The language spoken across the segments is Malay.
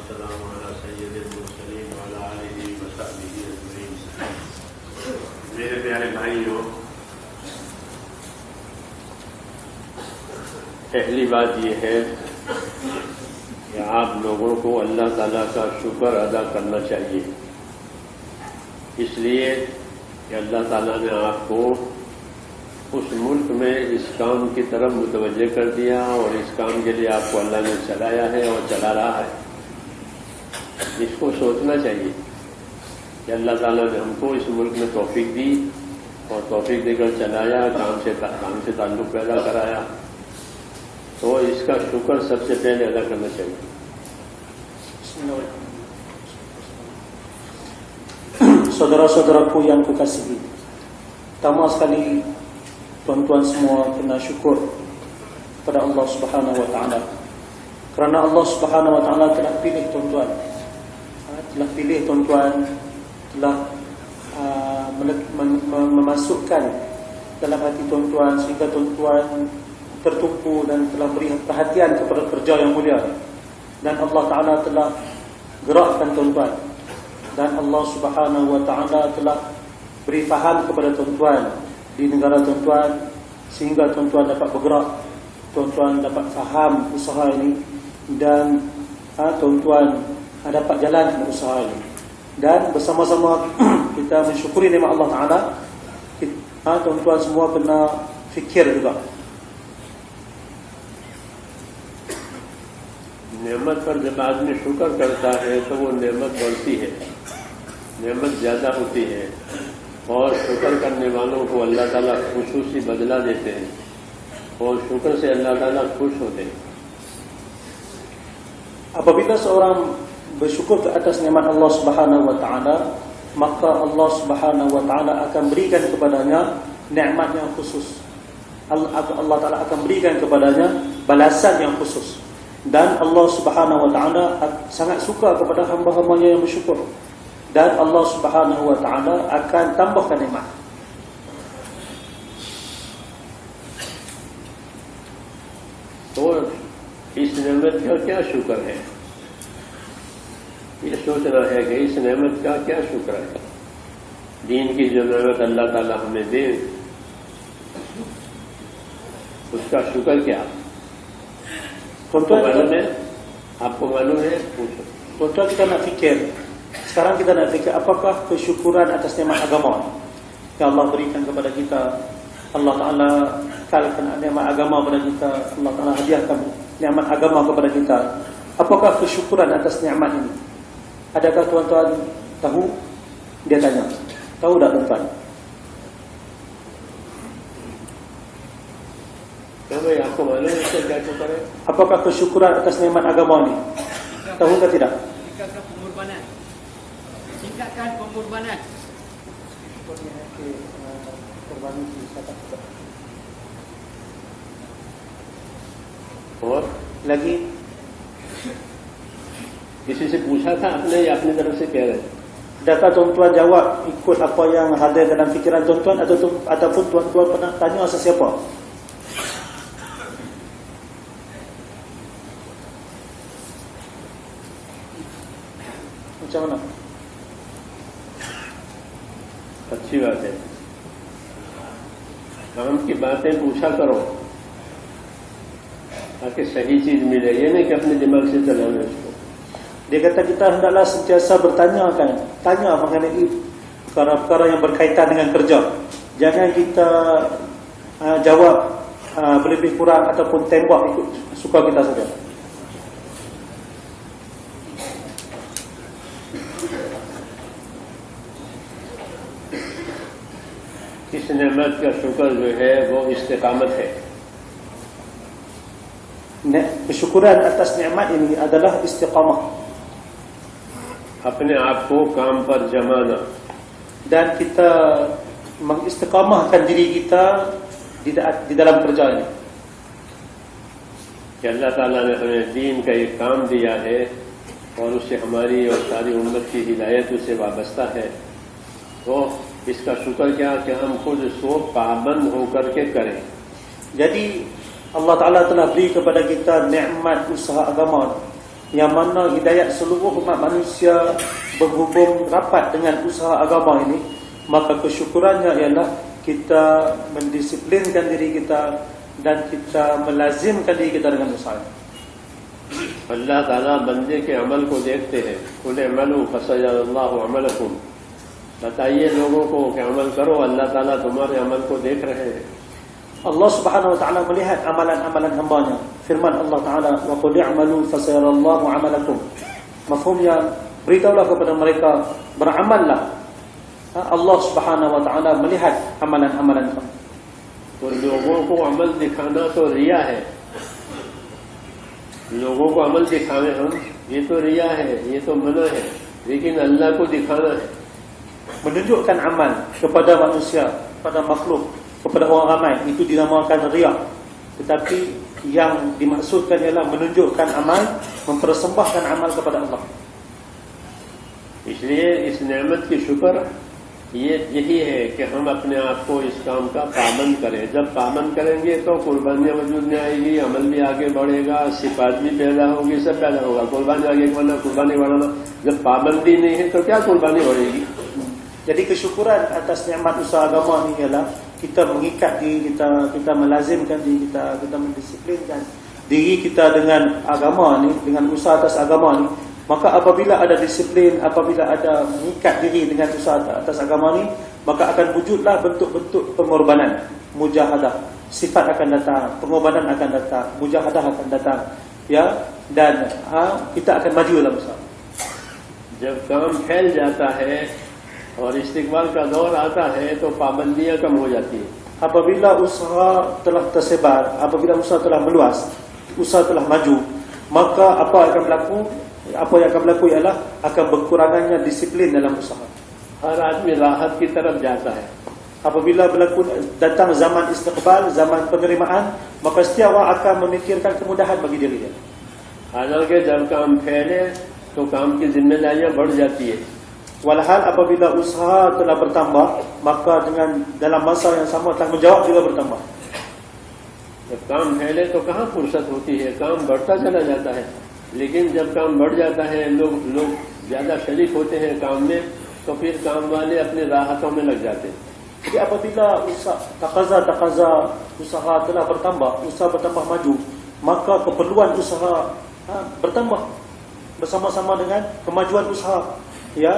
वस्सलामु अला सय्यिदिल मुरसलीन व अला आलिहि व सहबिहि अजमईन। मेरे प्यारे भाइयों, पहली बात यह है कि आप लोगों को अल्लाह ताला का शुक्र अदा करना चाहिए, इसलिए कि अल्लाह ताला ने आपको उस मुल्क में इस काम की तरफ मुतवज्जे कर दिया और इस काम के लिए आपको अल्लाह ने चलाया है और चला रहा है। इसको सोचना चाहिए कि अल्लाह ताला ने हमको इस मुल्क में तौफीक दी और तौफीक देकर चलाया, काम से ताल्लुक़ पैदा कराया, तो इसका शुक्र सबसे पहले अदा करना चाहिए। Saudara-saudaraku yang kukasihi, pertama sekali tuan-tuan semua kena syukur kepada Allah Subhanahu wa taala, kerana Allah Subhanahu wa taala telah pilih tuan-tuan, telah memasukkan dalam hati tuan-tuan sehingga tuan-tuan tertumpu dan telah beri perhatian kepada kerja yang mulia, dan Allah taala telah gerakkan tuan-tuan, dan Allah Subhanahu wa taala telah beri faham kepada tuan-tuan di negara tuan-tuan sehingga tuan-tuan dapat bergerak, tuan-tuan dapat faham usaha ini, dan tuan-tuan dapat jalan usaha ini. Dan bersama-sama kita mensyukuri nikmat Allah taala. Tuan-tuan semua kena fikir juga, नेमत पर जब आदमी शुक्र करता है तो वो नेमत बढ़ती है, नेमत ज़्यादा होती है, और शुक्र करने वालों को अल्लाह ताला खुशूसी बदला देते हैं और शुक्र से अल्लाह ताला खुश होते हैं। Apabila seorang bersyukur ke atas nikmat Allah Subhanahu wa taala, maka Allah Subhanahu wa taala akan berikan kepadanya nikmat yang khusus. Allah taala akan berikan kepadanya balasan yang khusus. Dan Allah Subhanahu wa taala sangat suka kepada hamba-hambanya yang bersyukur, dan Allah Subhanahu wa taala akan tambahkan nikmat. तो इस नेमत का क्या शुक्र है, ये सोचना है कि इस नेमत का क्या शुक्र है। दीन की जो नेमत अल्लाह ताला हमें दे, उसका शुक्र क्या? आपको मालूम है? पूछो। Tuan-tuan, kita nak fikir, sekarang kita nak fikir apakah kesyukuran atas nikmat agama yang Allah berikan kepada kita. Allah Ta'ala kalkan nikmat agama kepada kita, Allah Ta'ala hadiahkan nikmat agama kepada kita. Apakah kesyukuran atas nikmat ini? Adakah tuan-tuan tahu? Dia tanya, tahu tak tuan-tuan? आपको मालूम है इसका क्या शुक्र है? Apakah kesyukuran atas nikmat agama ini? Tahu ke tidak? Tingkatkan pengorbanan. Tingkatkan pengorbanan. और Lagi, किसी से पूछा था आपने या अपनी तरफ से कह रहे? adakah tuan-tuan jawab ikut apa yang hadir dalam fikiran tuan-tuan, ataupun tuan-tuan pernah tanya sesiapa? macam mana? अच्छी बात है, काम की बातें पूछा करो ताकि सही चीज मिले, ये नहीं कि अपने दिमाग से चलाना इसको। Dia kata kita hendaklah sentiasa bertanya, tanya mengenai perkara-perkara yang berkaitan dengan kerja. Jangan kita jawab berlebih kurang ataupun tembak ikut suka kita saja. इस नेमत का शुक्र जो है वो इस्तिकामत है। Kesyukuran atas nikmat ini adalah istiqamah, अपने आप को काम पर जमाना, dan kita mengistiqamahkan diri kita di dalam kerja ini. कि अल्लाह ताला ने हमें दीन का एक काम दिया है और उससे हमारी और सारी उम्मत की हिदायत उससे वाबस्ता है, तो इसका शुक्र क्या कि हम खुद सो पाबंद होकर के करें। Jadi Allah Ta'ala telah beri kepada kita nikmat usaha agama, yang mana hidayat seluruh umat manusia berhubung rapat dengan usaha agama ini, maka kesyukurannya ialah kita mendisiplinkan diri kita dan kita melazimkan diri kita dengan usaha. अल्लाह ताला बंदे के अमल को देखते हैं। कुल अमलू फसयल्लाहु अमलकुम, बताइए लोगों को कि अमल करो, अल्लाह ताला तुम्हारे अमल को देख रहे हैं। Allah Subhanahu wa taala melihat amalan-amalan hamba-Nya. Firman Allah Taala, "Wa qul i'malu fasayarallahu 'amalakum." Mafhumnya, beritahulah kepada mereka, beramallah. Allah Subhanahu wa taala melihat amalan-amalan kamu. तो लोगों को अमल दिखाना तो रिया है, लोगों को अमल दिखावे हम, ये तो रिया है, ये तो मना है, लेकिन अल्लाह को दिखाना है। Menunjukkan amal kepada manusia, kepada makhluk, kepada orang ramai, itu dinamakan riya. Tetapi yang dimaksudkan ialah menunjukkan amal, mempersembahkan amal kepada Allah. इसलिए इस नेमत की शुक्र ये यही है कि हम अपने आप को इस काम का पाबंद करें। जब पाबंद करेंगे तो कुर्बानियाँ वजूद में आएगी, अमल भी आगे बढ़ेगा, सिफात भी पैदा होगी, सब पैदा होगा। कुर्बानी आगे बढ़ना, कुर्बानी बढ़ाना, जब पाबंदी नहीं है तो क्या कुर्बानी बढ़ेगी? Jadi kesyukuran atas nikmat usaha agama ini ialah kita mengikat diri kita, kita melazimkan diri kita, kita mendisiplinkan diri kita dengan agama ni, dengan usaha atas agama ni. Maka apabila ada disiplin, apabila ada mengikat diri dengan usaha atas agama ni, maka akan wujudlah bentuk-bentuk pengorbanan, mujahadah. Sifat akan datang, pengorbanan akan datang, mujahadah akan datang, ya, dan kita akan maju dalam usaha. जब काम फैल जाता है और इस्तिकबाल का दौर आता है तो पाबंदियां कम हो जाती है। Apabila usaha telah tersebar, apabila usaha telah meluas, usaha telah maju, maka apa yang akan berlaku ialah akan berkurangannya disiplin dalam usaha. हर आदमी राहत की तरफ जाता है। Apabila berlaku datang zaman istiqbal, zaman penerimaan, maka setiap orang akan memikirkan kemudahan bagi dirinya. हालांकि जब काम फैले तो काम की जिम्मेदारियां बढ़ जाती है। Walhal apabila usaha telah bertambah, maka dengan dalam masa yang sama tanggungjawab juga bertambah. जब काम फैले तो कहाँ फुर्सत होती है, काम बढ़ता चला जाता है। लेकिन जब काम बढ़ जाता है, लोग ज्यादा शरीक होते हैं काम में, तो फिर काम वाले अपने राहतों में लग जाते हैं। Jadi apabila takaza usaha telah bertambah, usaha bertambah maju, maka keperluan usaha bertambah bersama-sama dengan kemajuan usaha, ya.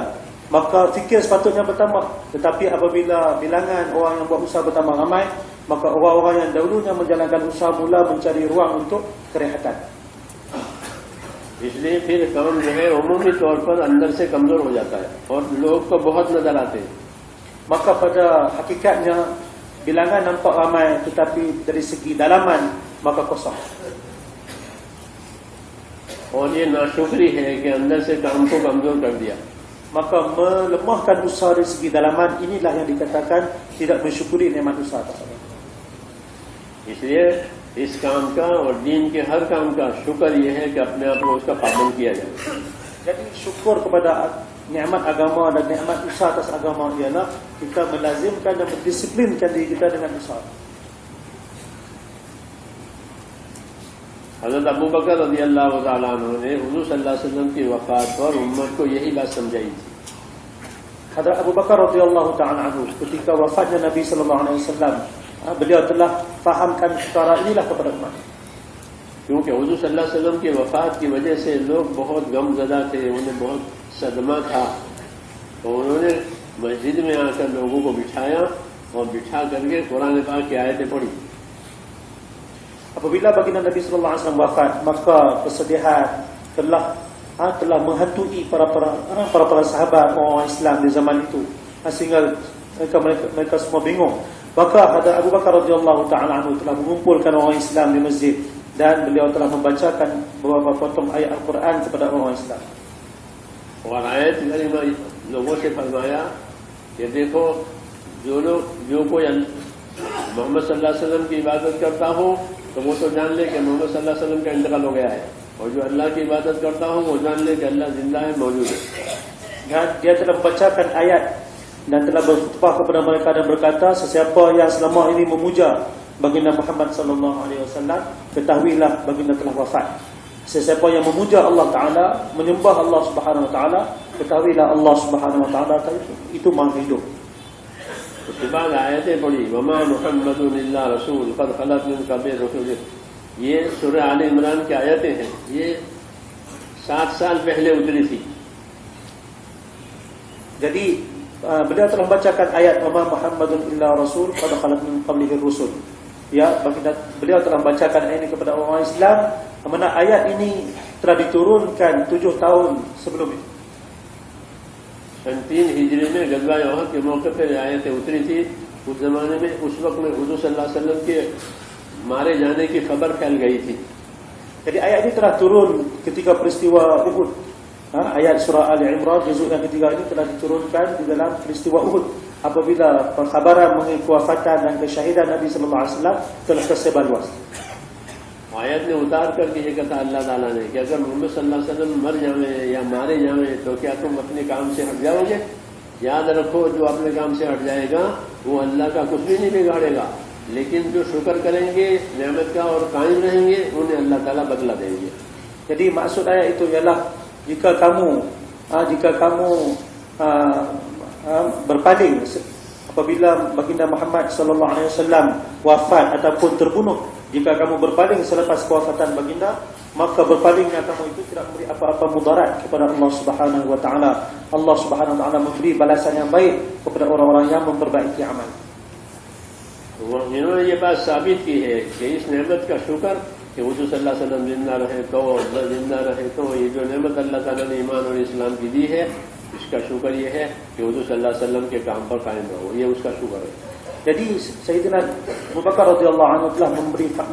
Maka fikir sepatutnya bertambah. Tetapi apabila bilangan orang yang buat usaha bertambah ramai, maka orang-orang yang dahulunya menjalankan usaha mula mencari ruang untuk kerehatan. इसलिए फिर काम जो है उमूमी तौर पर अंदर से कमजोर हो जाता है और लोग तो बहुत नजर आते हैं। Maka pada hakikatnya bilangan nampak ramai, tetapi dari segi dalaman maka kosong. और ये नाशुक्री है कि अंदर से काम को कमजोर कर दिया। Maka melemahkan usaha dari segi dalaman, inilah yang dikatakan tidak mensyukuri nikmat usaha tersebut. इसलिए इस काम का और दीन के हर काम का शुक्र यह है कि अपने आप को उसका पाबंद किया जाए। Jadi syukur kepada nikmat agama dan nikmat usaha atas agama ialah kita melazimkan dan mendisiplinkan diri kita dengan usaha. हज़रत अबू बकर रज़ियल्लाहु ताला अन्हु ने हुज़ूर सल्लल्लाहु अलैहि वसल्लम की वफ़ात पर उम्मत को यही बात समझाई थी। Hadrat Abu Bakar radhiyallahu ta'ala anhu, ketika wafatnya Nabi sallallahu alaihi wasallam, beliau telah fahamkan perkara inilah kepada umat. क्योंकि हुज़ूर सल्लल्लाहु अलैहि वसल्लम की वफ़ात की वजह से लोग बहुत गमज़दा थे, उन्हें बहुत सदमा था। तो उन्होंने मस्जिद में आकर लोगों को बिठाया और बिठा करके कुरान पाक की आयतें पढ़ी। Apabila baginda Nabi sallallahu alaihi wasallam wafat, maka kesedihan telah menghantui para sahabat orang Islam di zaman itu, sehingga mereka semua bingung. Maka Hadrat Abu Bakar radhiyallahu ta'ala anhu telah mengumpulkan orang Islam di masjid dan beliau telah membacakan beberapa potong ayat Al-Quran kepada orang Islam. और आयत करीमा लोगों से फरमाया कि देखो जो कोई मोहम्मद सल्लल्लाहु अलैहि वसल्लम की इबादत करता हो तो वो तो जान ले कि मोहम्मद सल्लल्लाहु अलैहि वसल्लम का इंतकाल हो गया है, और जो अल्लाह की इबादत करता हो वो जान ले कि अल्लाह जिंदा है, मौजूद है। Dia telah membacakan ayat dan telah berkhutbah kepada mereka dan berkata, sesiapa yang selama ini memuja baginda Muhammad sallallahu alaihi wasallam, ketahuilah baginda telah wafat. Sesiapa yang memuja Allah Ta'ala, menyembah Allah Subhanahu Wa Ta'ala, ketahuilah Allah Subhanahu Wa Ta'ala itu Maha hidup. उसके बाद आयतें पढ़ी वमा मुहम्मदुन इल्ला रसूल क़द खलत मिन क़ब्लिही रुसूल। ये सूरह आले इमरान की आयतें हैं, ये 7 साल पहले उतरी थी। Jadi beliau telah bacakan ayat wama Muhammadun illa rasul qad khalat min qablihi rusul. Ya, beliau telah bacakan ayat ini kepada orang Islam, mana ayat ini telah diturunkan 7 tahun sebelum itu. 3 हिजरी में गज़वा उहद के मौके पर आयतें उतरी थी। उस जमाने में उस वक्त में हुजूर सल्लल्लाहु अलैहि वसल्लम के मारे जाने की खबर फैल गई थी। Jadi ayat ini telah turun ketika peristiwa Uhud. Ayat surah Ali Imran juzuk yang ketiga ini telah diturunkan di dalam peristiwa Uhud, apabila perkhabaran mengenai kewafatan dan kesyahidan Nabi sallallahu alaihi wasallam telah tersebar luas. आयत ने उतार करके ये कहा अल्लाह ताला ने कि अगर मोहम्मद सल्लल्लाहु अलैहि वसल्लम मर जावे या मारे जावे तो क्या तुम अपने काम से हट जाओगे? याद रखो, जो अपने काम से हट जाएगा वो अल्लाह का कुछ भी नहीं बिगाड़ेगा, लेकिन जो शुक्र करेंगे नेमत का और कायम रहेंगे उन्हें अल्लाह ताला बदला देंगे। Jadi maksud ayat itu ialah jika kamu berpaling apabila baginda Muhammad sallallahu alaihi wasallam wafat ataupun terbunuh, jika kamu berpaling selepas kewafatan baginda, maka berpalingnya kamu itu tidak memberi apa-apa mudarat kepada Allah Subhanahu wa taala. Allah Subhanahu wa taala memberi balasan yang baik kepada orang-orang yang memperbaiki amal. इन्होंने ये बात साबित की है कि इस नेमत का शुक्र कि हुजूर सल्लल्लाहु अलैहि वसल्लम जिंदा रहे तो ये जो नेमत अल्लाह ताला ने ईमान और इस्लाम की दी है, इसका शुक्र ये है कि हुजूर सल्लल्लाहु अलैहि वसल्लम के काम पर कायम रहो, ये उसका शुक्र है। Jadi Sayyidina Abu Bakar radhiyallahu anhu telah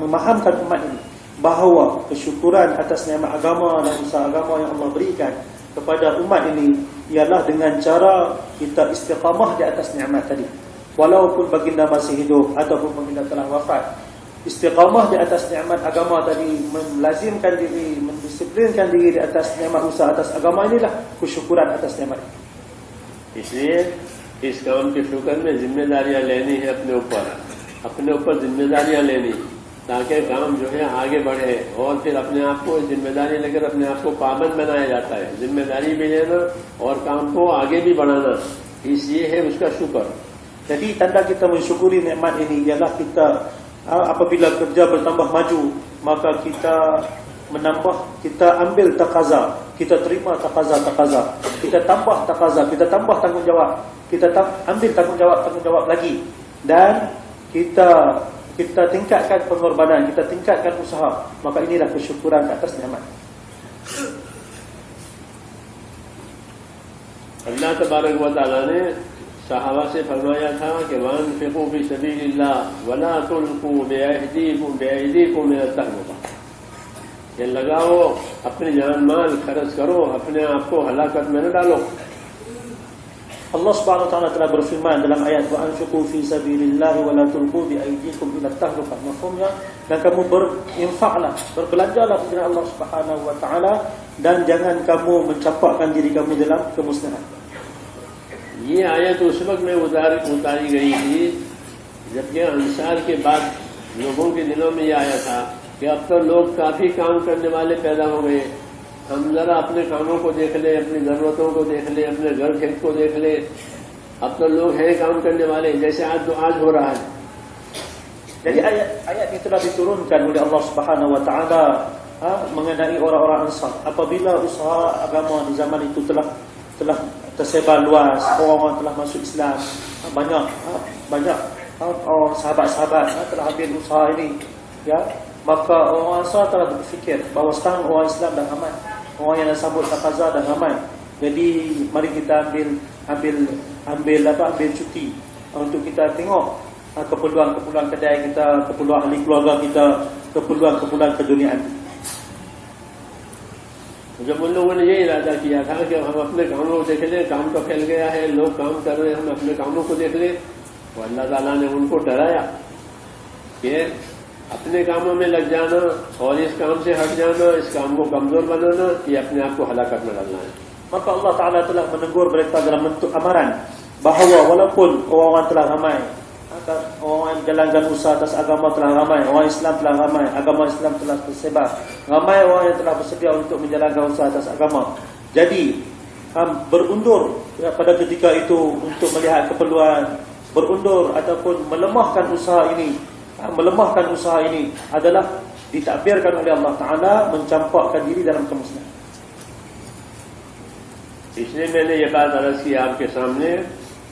memahamkan umat ini bahawa kesyukuran atas nikmat agama dan usaha agama yang Allah berikan kepada umat ini ialah dengan cara kita istiqamah di atas nikmat tadi. Walaupun baginda masih hidup ataupun baginda telah wafat, istiqamah di atas nikmat agama tadi, melazimkan diri, mendisiplinkan diri di atas nikmat usaha atas agama inilah kesyukuran atas nikmat. इसलिए इस काम के शुक्र में जिम्मेदारियां लेनी है अपने ऊपर जिम्मेदारियां लेनी, ताकि काम जो है आगे बढ़े और फिर अपने आप को जिम्मेदारी लेकर अपने आप को पाबंद बनाया जाता है। जिम्मेदारी भी लेना और काम को आगे भी बढ़ाना, ये है उसका शुक्र। Jadi tanda kita mensyukuri nikmat ini ialah kita apabila kerja bertambah maju, maka kita ambil taqaza, kita terima taqaza, kita tambah taqaza, kita tambah tanggungjawab, kita ambil tanggungjawab lagi, dan kita tingkatkan pengorbanan, kita tingkatkan usaha, maka inilah kesyukuran atas nikmat. Allah तबारक व तआला ने सहाबा से फरमाया था कि वअनफिक़ू फ़ी सबीलिल्लाह वला तुल्क़ू बिअयदीकुम इला तहलुका, ये लगाओ, अपनी जान माल खर्च करो, अपने आप को हलाकत में न डालो। Allah Subhanahu wa taala telah berfirman dalam ayat wa anfiqu fi sabilillah wa la tulqu bi aydikum ila tahlukah, mafhumnya, dan kamu berinfaklah, berbelanjalah di jalan Allah Subhanahu wa taala, dan jangan kamu mencampakkan diri kamu dalam kemusnahan. ये आयत उस वक्त में उतारी गई थी जबकि अंसार के बाद लोगों के दिलों में यह आया था कि अब तो लोग काफी काम करने वाले पैदा हो गए, हम जरा अपने कामों को देख ले, अपनी जरूरतों को देख ले, अपने घर खेत को देख ले, अब तो लोग हैं काम करने वाले, जैसे आज हो रहा है। Jadi ayat ini telah diturunkan oleh Allah Subhanahu wa taala mengenai orang-orang Ansar. Apabila usaha agama di zaman itu telah tersebar luas, orang-orang telah masuk Islam, banyak sahabat-sahabat telah ambil usaha ini, ya, maka orang Ansar telah berfikir bahawa sekarang orang Islam dah aman, orang yang sambut taqaza dah aman. Jadi mari kita ambil cuti untuk kita tengok keperluan kedai kita, keperluan ahli keluarga kita, keperluan keduniaan. जब उन लोगों ने ये इरादा किया था कि हम अपने कामों को देख लें, काम तो फैल गया है, लोग काम कर रहे हैं, हम अपने कामों को देख लें, तो अल्लाह ताला ने उनको डराया कि अपने कामों में लग जाना और इस काम से हट जाना, इस काम को कमजोर बनाना, ये अपने आप को हलाकत में डालना है। Maka Allah Ta'ala telah menegur mereka dalam bentuk amaran bahawa walaupun orang-orang telah ramai, orang yang menjalankan usaha atas agama telah ramai, orang Islam telah ramai, agama Islam telah tersebar, ramai orang yang telah bersedia untuk menjalankan usaha atas agama. Jadi berundur pada ketika itu untuk melihat keperluan, berundur ataupun melemahkan usaha ini, adalah ditakbirkan oleh Allah Ta'ala mencampakkan diri dalam kemusnahan. इसलिए मैंने ये बात अर्ज की आपके सामने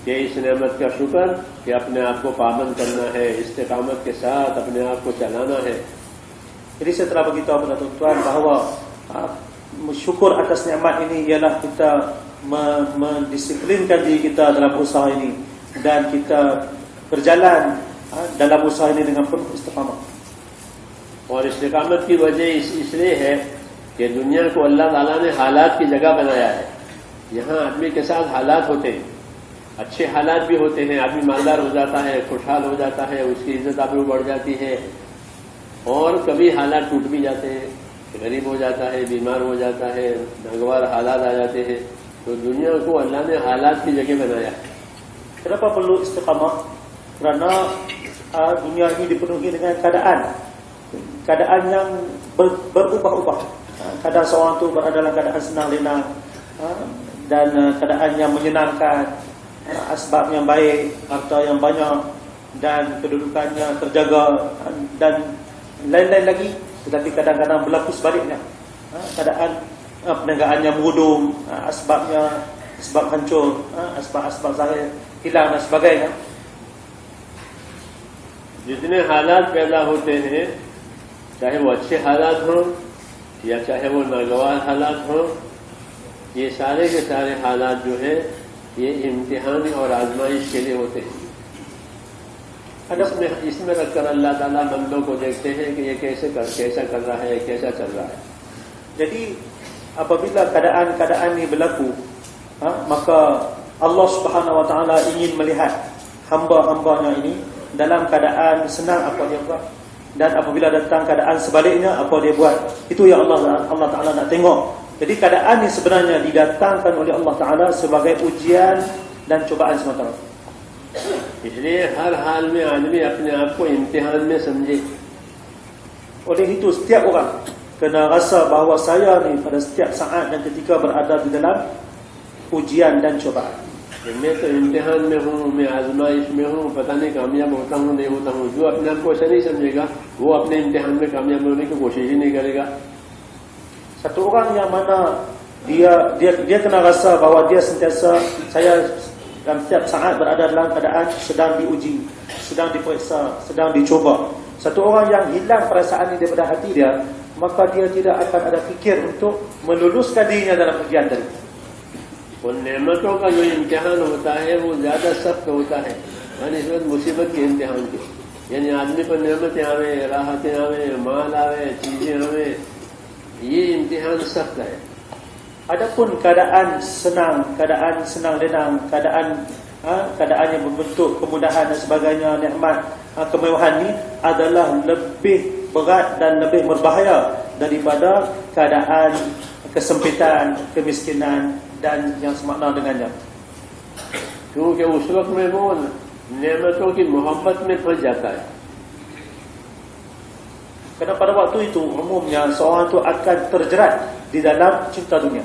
कि इस नेमत का शुक्र कि अपने आप को पाबंद करना है, इस्तिकामत के साथ अपने आप को चलाना है. Jadi saya telah beritahu kepada tuan-tuan bahawa syukur atas nikmat ini ialah kita mendisiplinkan diri kita dalam usaha ini dan kita berjalan dalam usaha ini dengan penuh istiqamah. और इस्तिकामत की वजह इसलिए है कि दुनिया को अल्लाह ताला ने हालात की जगह बनाया है. यहाँ आदमी के साथ हालात होते हैं, अच्छे हालात भी होते हैं, आदमी मालदार हो जाता है, खुशहाल हो जाता है, उसकी इज्जत आबरू बढ़ जाती है, और कभी हालात टूट भी जाते हैं, गरीब हो जाता है, बीमार हो जाता है, नागवार हालात आ जाते हैं. तो दुनिया को अल्लाह ने हालात की जगह बनाया है. Kenapa perlu istiqamah? Kerana dunia ini dipenuhi dengan keadaan yang berubah-ubah. Kadang seorang itu berada dalam keadaan senang lenang dan keadaan yang menyenangkan, asbab yang baik, harta yang banyak dan kedudukannya terjaga dan lain-lain lagi. Tetapi kadang-kadang berlaku sebaliknya, keadaan perniagaannya mengudum, asbab hancur, asbab zahir hilang dan sebagainya. जितने हालात पैदा होते हैं, चाहे वो अच्छे हालात हों या चाहे वो नागवार हालात हों, ये सारे के सारे हालात जो है ये इम्तिहान और आजमाइश के लिए होते हैं. इसमें रखकर अल्लाह ताला बंदों को देखते हैं कि ये कैसा कर रहा है, कैसा चल रहा है. Jadi apabila keadaan-keadaan ini berlaku, maka Allah Subhanahu Wa Taala ingin melihat hamba-hambanya ini dalam keadaan senang apa dia buat, dan apabila datang keadaan sebaliknya apa dia buat. Itu yang Allah Taala nak tengok. Jadi keadaan ini sebenarnya didatangkan oleh Allah Taala sebagai ujian dan cobaan semata. इसलिए हर हाल में आदमी अपने आप को इम्तिहान में समझे. Oleh itu setiap orang kena rasa bahawa saya ni pada setiap saat dan ketika berada di dalam ujian dan cobaan. मैं तो इम्तिहान में हूँ, मैं आजमाइश में हूँ, पता नहीं कामयाब होता हूँ नहीं होता हूँ. जो अपने आप को ऐसा नहीं समझेगा वो अपने इम्तिहान में कामयाब होने की कोशिश ही नहीं करेगा. Satu orang yang mana dia kena rasa bahawa dia sentiasa, saya dalam setiap saat berada dalam keadaan sedang diuji, sedang diperiksa, sedang dicoba. Satu orang yang hilang perasaan ini daripada hati dia, maka dia tidak akan ada fikir untuk meluluskan dirinya dalam ujian tadi. उन नेमतों का जो इम्तिहान होता है वो ज्यादा सख्त होता है निस्बत मुसीबत के इम्तिहान के. यानी आदमी पर नेमतें आवे, राहतें आवे, माल आवे, चीजें आवे, ये इम्तिहान सख्त है. Adapun keadaan senang lenang, keadaan yang membentuk kemudahan dan sebagainya, nikmat, kemewahan ini adalah lebih berat dan lebih berbahaya daripada keadaan kesempitan, kemiskinan dan yang semakna dengannya. क्योंकि उस वक्त में वो नेमतों की मोहब्बत में फंस जाता है. Kerana pada waktu itu umumnya seorang itu akan terjerat di dalam cinta dunia.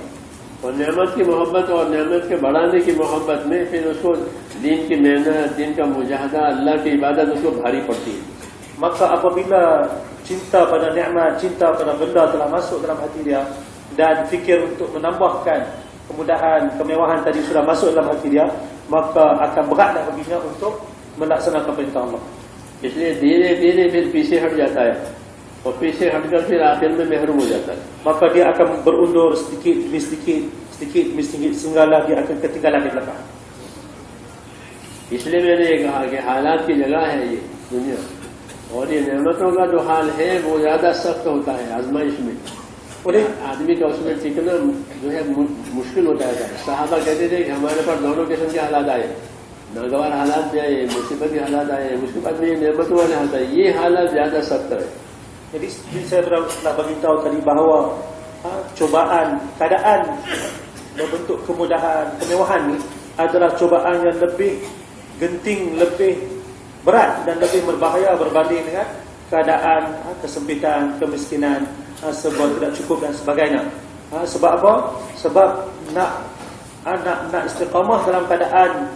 और नेमत की मोहब्बत और नेमत के बढ़ाने की मोहब्बत में फिर उसको दीन की मेहनत, दीन का मुजाहदा, अल्लाह की इबादत उसको भारी पड़ती है. Maka apabila cinta pada nikmat, cinta pada benda telah masuk dalam hati dia dan fikir untuk menambahkan kemudahan, kemewahan tadi sudah masuk dalam hati dia, maka akan beratlah baginya untuk melaksanakan perintah Allah. इसलिए धीरे धीरे फिर पीछे हट जाता है और पीछे हटकर फिर आखिर में महरूम हो जाता है. Maka dia akan berundur sedikit demi sedikit sehinggalah dia akan ketinggalan di belakang. इसलिए मैंने ये कहा कि हालात की जगह है ये दुनिया, और ये नेमतों का जो हाल है वो ज्यादा सख्त होता है आजमाइश में. आदमी का उसमें टिकना जो है मुश्किल होता है. सहाबा कहते थे कि हमारे पास दोनों किस्म के हालात आए, नागवार हालात भी आए, मुसीबत के हालात आए, उसके बाद में नेमतों वाले हालात आए. ये हालात ज्यादा सख्त है. Jadi saya telah beritahu tadi bahawa cobaan, keadaan berbentuk kemudahan, kemewahan ini adalah cobaan yang lebih genting, lebih berat dan lebih berbahaya berbanding dengan keadaan kesempitan, kemiskinan, sebuah tidak cukup dan sebagainya. Sebab apa? Sebab nak istiqamah dalam keadaan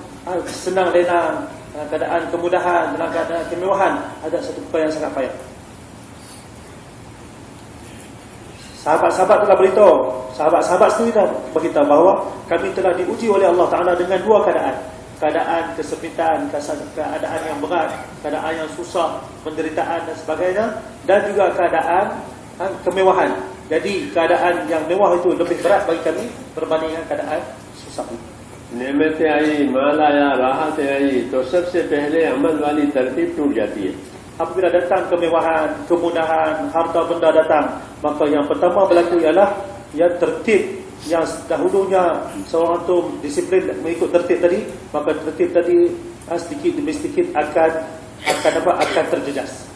senang lenang, dalam keadaan kemudahan, dalam keadaan kemewahan, ada satu perkara yang sangat payah. Sahabat-sahabat telah beritahu, sahabat-sahabat sendiri dah beritahu bahawa kami telah diuji oleh Allah Ta'ala dengan dua keadaan. Keadaan kesempitan, keadaan yang berat, keadaan yang susah, penderitaan dan sebagainya, dan juga keadaan kemewahan. Jadi keadaan yang mewah itu lebih berat bagi kami berbanding dengan keadaan susah. नेमतें आई, माल आया, राहतें आई, तो सबसे पहले अमल वाली तरतीब टूट जाती है। Apabila datang kemewahan, kemudahan, harta benda datang, maka yang pertama berlaku ialah yang tertib. Yang dahulunya seorang itu disiplin mengikut tertib tadi, maka tertib tadi sedikit demi sedikit akan terjejas.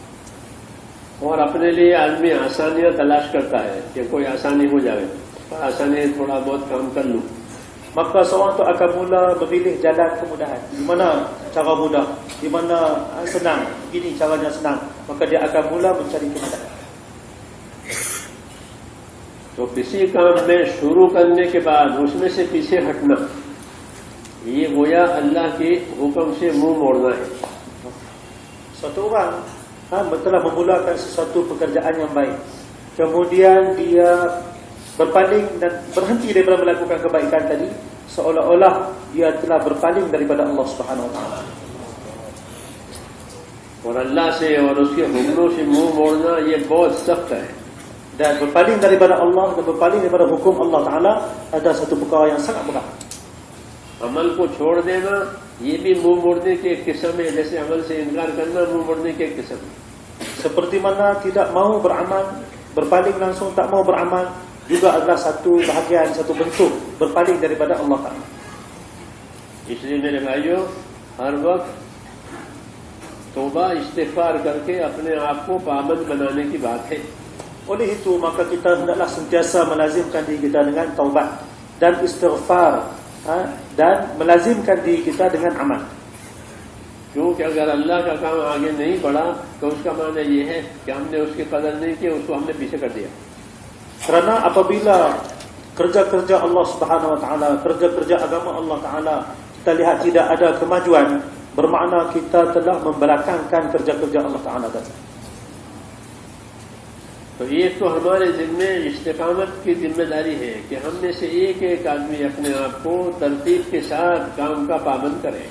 और अपने लिए आदमी आसानियां तलाश करता है कि कोई आसानी हो जाए, आसानी थोड़ा बहुत काम कर लूं। Maka seorang itu akan mula memilih jalan kemudahan. Di mana cara mudah, di mana senang, ini caranya senang, maka dia akan mula mencari kemudahan. तो किसी काम में शुरू करने के बाद उसमें से पीछे हटना, ये गोया अल्लाह के हुक्म से मुंह मोड़ना है। Suatu orang telah memulakan sesuatu pekerjaan yang baik, kemudian dia berpaling dan berhenti daripada melakukan kebaikan tadi, seolah-olah dia telah berpaling daripada Allah Subhanahu Wa Taala. और अल्लाह से और उसके हुक्मों से मुंह मोड़ना ये बहुत सख्त है। Dan berpaling daripada Allah dan berpaling daripada hukum Allah Taala ada satu perkara yang sangat berat. अमल को छोड़ देना ये भी मुंह मोड़ने की एक किस्म है, जैसे अमल से इनकार करना मुंह मोड़ने की एक किस्म है। Seperti mana tidak mau beramal, berpaling langsung tak mau beramal, juga adalah satu bahagian, satu bentuk berpaling daripada Allah Taala. इसलिए मेरे भाइयों, हर वक्त तौबा इस्तिग़फ़ार करके अपने आप को पाबंद बनाने की बात है। Oleh itu maka kita hendaklah sentiasa melazimkan diri kita dengan taubat dan istighfar, dan melazimkan diri kita dengan amal. क्योंकि अगर अल्लाह का काम आगे नहीं बढ़ा तो उसका माना ये है कि हमने उसकी कदर नहीं की, उसको हमने पीछे कर दिया। Kerana apabila kerja-kerja Allah Subhanahu Wa Taala, kerja-kerja agama Allah Taala kita lihat tidak ada kemajuan, bermakna kita telah membelakangkan kerja-kerja Allah Taala tadi. तो ये तो हमारे जिम्मे इस्तिकामत की जिम्मेदारी है कि हमने से एक आदमी अपने आप को तरतीब के साथ काम का पाबंद करे।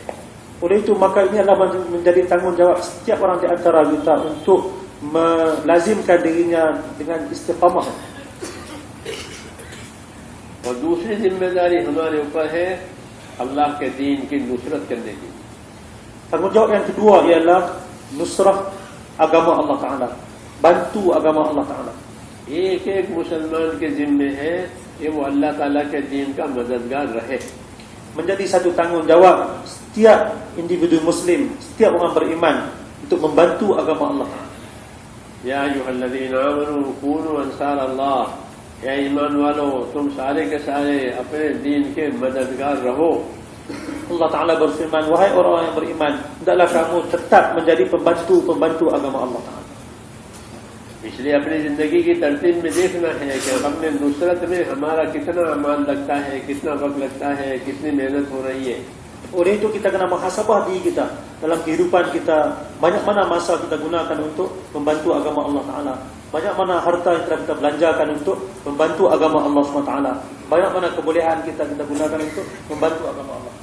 Oleh itu maka ini adalah menjadi tanggungjawab setiap orang di antara kita untuk melazimkan dirinya dengan istiqamah. और दूसरी जिम्मेदारी हमारे ऊपर है अल्लाह के दीन की नुसरत करने की। Tanggungjawab yang kedua ialah nusrah agama Allah Taala, bantu agama Allah Taala. एक मुसलमान के जिम्मे है कि वो अल्लाह ताला के दीन का मददगार रहे। Menjadi satu tanggungjawab setiap individu muslim, setiap orang beriman untuk membantu agama Allah. या अय्युहल्लज़ीना आमनू कूनू अंसार अल्लाह, या ईमान वालों तुम सारे के सारे अपने दीन के मददगार रहो। Allah Ta'ala berfirman, wahai orang-orang yang beriman, hendaklah kamu tetap menjadi pembantu-pembantu agama Allah Ta'ala. इसलिए अपनी जिंदगी की तरतीब में देखना है कि अपने नुसरत में हमारा कितना अमाल लगता है, कितना वक्त लगता है, कितनी मेहनत हो रही है। Oleh itu kita kena muhasabah diri kita dalam kehidupan kita, banyak mana masa kita gunakan untuk membantu agama Allah Ta'ala, banyak mana harta yang telah kita belanjakan untuk membantu agama Allah SWT, banyak mana kebolehan kita gunakan untuk membantu agama Allah.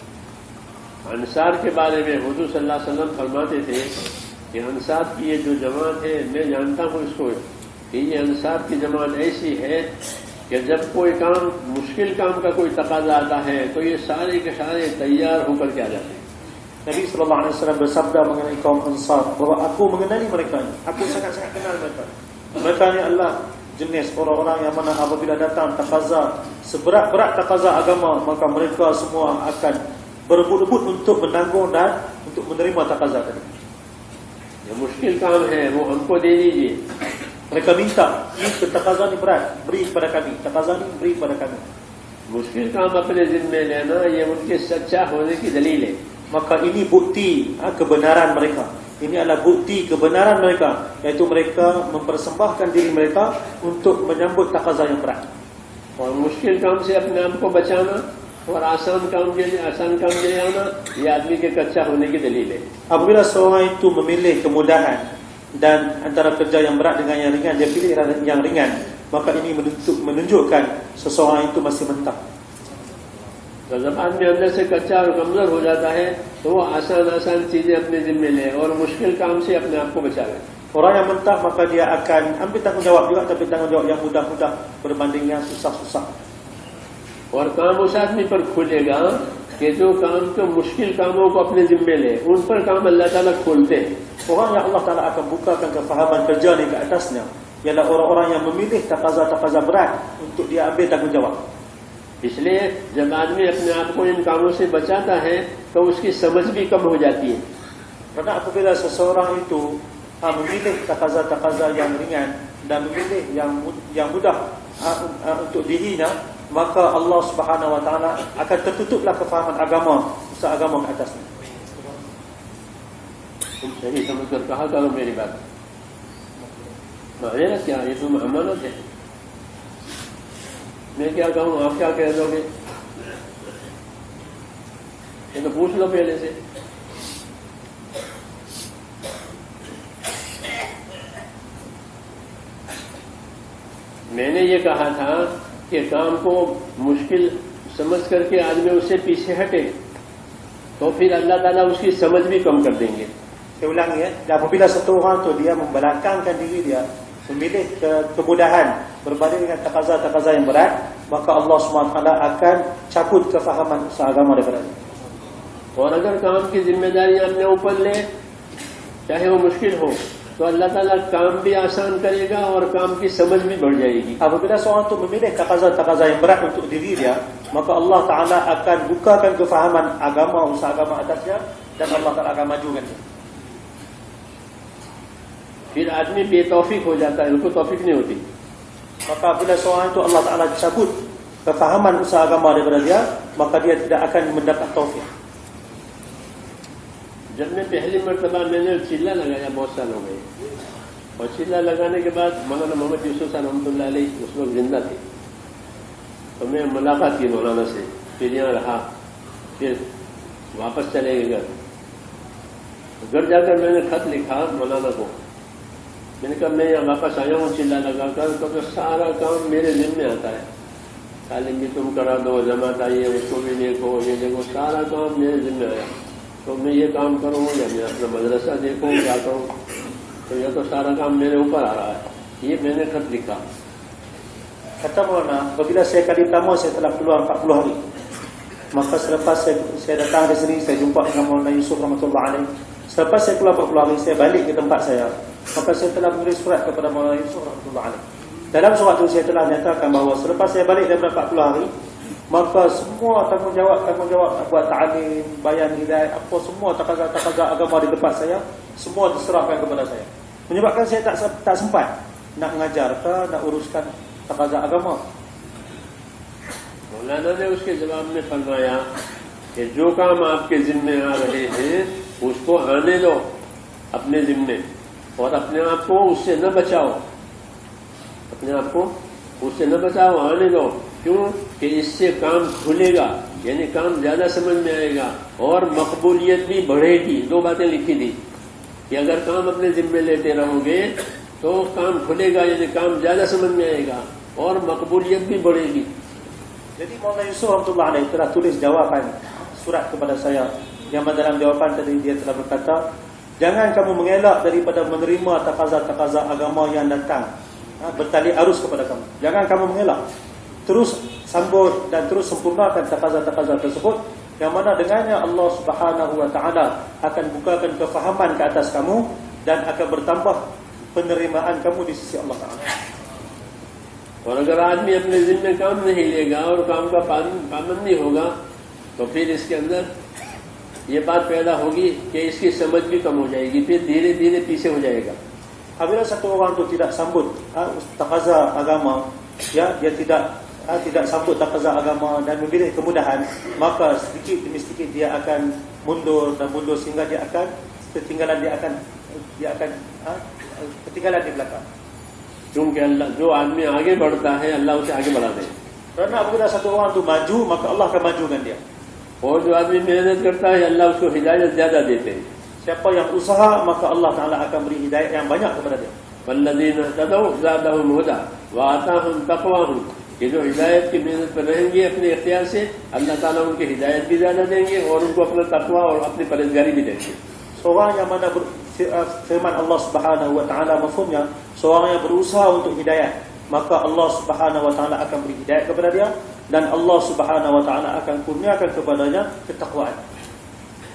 Ansar के बारे में हुजूर सल्लल्लाहु अलैहि वसल्लम फरमाते थे कि अंसार की ये जो जमात है, मैं जानता हूँ इसको कि ये अंसार की जमात ऐसी है कि जब कोई काम, मुश्किल काम का कोई तकाजा आता है तो ये सारे के सारे तैयार होकर के आ जाते हैं। Nabi sallallahu alaihi wasallam bersabda mengenai kaum Ansar bahawa aku mengenali mereka ini, aku sangat-sangat kenal mereka. Mereka ini adalah jenis orang-orang yang mana apabila datang takaza, seberat-berat takaza agama, maka mereka semua akan berebut-rebut untuk menanggung dan untuk menerima takaza tadi. ये मुश्किल काम है वो हमको दे दीजिए। Mereka minta, ini takaza ni berat, beri kepada kami, takaza ni beri kepada kami. मुश्किल काम अपने जिम्मे लेना ये उनके सच्चा होने की दलील है। Maka ini bukti kebenaran mereka. Ini adalah bukti kebenaran mereka, iaitu mereka mempersembahkan diri mereka untuk menyambut taqaza yang berat. और मुश्किल काम से अपने आप को बचाना और आसान काम के लिए आना, ये आदमी के कच्चा होने की दलील है। Apabila seorang itu memilih kemudahan dan antara kerja yang berat dengan yang ringan, dia pilih yang ringan, maka ini menunjukkan seseorang itu masih mentah. तो जब आदमी अंदर से कच्चा और कमजोर हो जाता है तो वो आसान चीजें अपने जिम्मे ले और मुश्किल काम से अपने आप को बचा ले। Orang yang mentah maka dia akan ambil tanggungjawab juga, tapi tanggungjawab yang mudah-mudah berbanding yang susah-susah. और काम उस आदमी पर खुलेगा कि जो काम के मुश्किल कामों को अपने जिम्मे ले, उन पर काम अल्लाह ताला खोलते हैं। Orang yang Allah Ta'ala akan bukakan kefahaman kerja ni ke atasnya ialah orang-orang yang memilih taqaza-taqaza berat untuk dia ambil tanggungjawab. इसलिए जब आदमी अपने आप को इन कामों से बचाता है तो उसकी समझ भी कम हो जाती है। Kerana apabila seseorang itu memilih taqaza-taqaza yang ringan dan memilih yang mudah untuk dirinya, maka Allah Subhanahu Wa Taala akan tertutuplah kefahaman agama, usaha agama ke atasnya. तुम सही समझकर कहा करो मेरी बात। माने ना क्या, ये तुम अमानत है। मैं क्या कहूँ, आप क्या कह दोगे, ये तो पूछ लो पहले से। मैंने ये कहा था कि काम को मुश्किल समझ करके आदमी उससे पीछे हटे तो फिर अल्लाह ताला उसकी समझ भी कम कर देंगे। Saya ulangi ya, apabila satu orang tu dia membelakangkan diri dia, memilih kemudahan berbanding dengan taqaza-taqaza yang berat, maka Allah SWT akan cabut kefahaman usaha agama daripada dia. और अगर काम की जिम्मेदारी अपने ऊपर ले, चाहे वो मुश्किल हो, तो अल्लाह ताला काम भी आसान करेगा और काम की समझ भी बढ़ जाएगी। Apabila seorang itu memilih taqaza-taqaza yang berat untuk diri dia, maka Allah Ta'ala akan bukakan kefahaman agama, usaha agama atasnya, dan Allah Ta'ala akan majukan dia. फिर आदमी बेतौफीक हो जाता है, उनको तौफीक नहीं होती। Maka bila seorang itu Allah Ta'ala cabut kefahaman usaha agama daripada dia, maka dia tidak akan mendapat taufik. जब मैं पहली मरतबा मैंने चिल्ला लगाया, बहुत साल हो गए, और चिल्ला लगाने के बाद मौलाना मोहम्मद यूसुफ साहब रहमतुल्लाह अलैह उस वक्त जिंदा थे, तो मैं मुलाकात की मौलाना से, फिर यहाँ रहा, फिर वापस चले गए घर जाकर मैंने खत लिखा मौलाना को। मैंने कहा मैं यहाँ वापस आया हूँ चिल्ला लगाकर, तो सारा काम मेरे जिम्मे आता है, तालीम भी तुम करा दो, जमात आई है उसको भी देखो, ये देखो, सारा काम मेरे जिम्मे आया, तो मैं ये काम करूँ या मैं अपना मदरसा देखूँ, क्या करूँ, तो ये तो सारा काम मेरे ऊपर आ रहा है। ये मैंने खत लिखा। Kata Maulana, apabila saya kali pertama saya telah keluar 40 hari, maka selepas saya datang di sini, saya jumpa dengan Maulana Yusuf rahmatullah alaih. Selepas saya keluar 40 hari, saya balik ke tempat saya, maka saya telah menulis surat kepada Maulana Yusuf rahmatullah alaih. Dalam surat itu saya telah nyatakan bahawa selepas saya balik daripada 40 hari, maka semua tanggungjawab nak buat ta'lim, bayan hidayah, apa semua taqaza agama di tempat saya, semua diserahkan kepada saya. Menyebabkan saya tak sempat nak mengajar ke, nak uruskan taqaza agama. मौलाना ने उसके जवाब में फरमाया कि जो काम आपके जिम्मे आ रहे हैं उसको आने दो अपने जिम्मे, और अपने आप को उससे न बचाओ, अपने आप को उससे न बचाओ, आने दो। क्यों कि इससे काम खुलेगा, यानी काम ज्यादा समझ में आएगा और मकबूलियत भी बढ़ेगी। दो बातें लिखी थी कि अगर काम अपने जिम्मे लेते रहोगे तो काम खुलेगा, यानी काम ज्यादा समझ में आएगा और मकबूलियत भी बढ़ेगी। Jadi Maulana Yusuf rahmatullah alaih telah tulis jawapan surat kepada saya, yang dalam jawapan tadi dia telah berkata, jangan kamu mengelak daripada menerima taqaza-taqaza agama yang datang bertali arus kepada kamu. Jangan kamu mengelak, terus sambut dan terus sempurnakan taqaza-taqaza tersebut, yang mana dengannya Allah Subhanahu Wa Taala akan bukakan kefahaman ke atas kamu dan akan bertambah penerimaan kamu di sisi Allah Taala. और अगर आदमी अपने जिम्मे काम नहीं लेगा और काम का पाबंद नहीं होगा तो फिर इसके अंदर ये बात पैदा होगी कि इसकी समझ भी कम हो जाएगी, फिर धीरे धीरे पीछे हो जाएगा। Apabila satu orang itu tidak sambut taqaza agama, ya, dia tidak sambut taqaza agama dan memilih kemudahan, maka sedikit demi sedikit dia akan mundur dan mundur sehingga dia akan ketinggalan dia akan ketinggalan di belakang. क्योंकि अल्लाह जो आदमी आगे बढ़ता है अल्लाह उसे आगे बढ़ा दे, Kerana apabila satu orang tu maju, maka Allah akan majukan dia. और जो आदमी मेहनत करता है अल्लाह उसको हिदायत ज्यादा देते हैं। Siapa yang usaha, maka Allah Ta'ala akan beri hidayat yang banyak kepada dia. वल्लज़ीन तदौ ज़ादहुम हुदा व आताहुम तक़वाहुम, ये जो हिदायत की मेहनत पर रहेंगे अपने इख्तियार से, अल्लाह ताला उनकी हिदायत भी ज्यादा देंगे और उनको अपना तक़वा और अपनी परहेज़गारी भी देंगे। Seorang yang mana firman Allah Subhanahu Wa Ta'ala mafhumnya, seorang yang berusaha untuk hidayah, maka Allah Subhanahu Wa Ta'ala akan beri hidayat kepada dia, dan Allah Subhanahu Wa Ta'ala akan kurniakan kepadanya ketakwaan.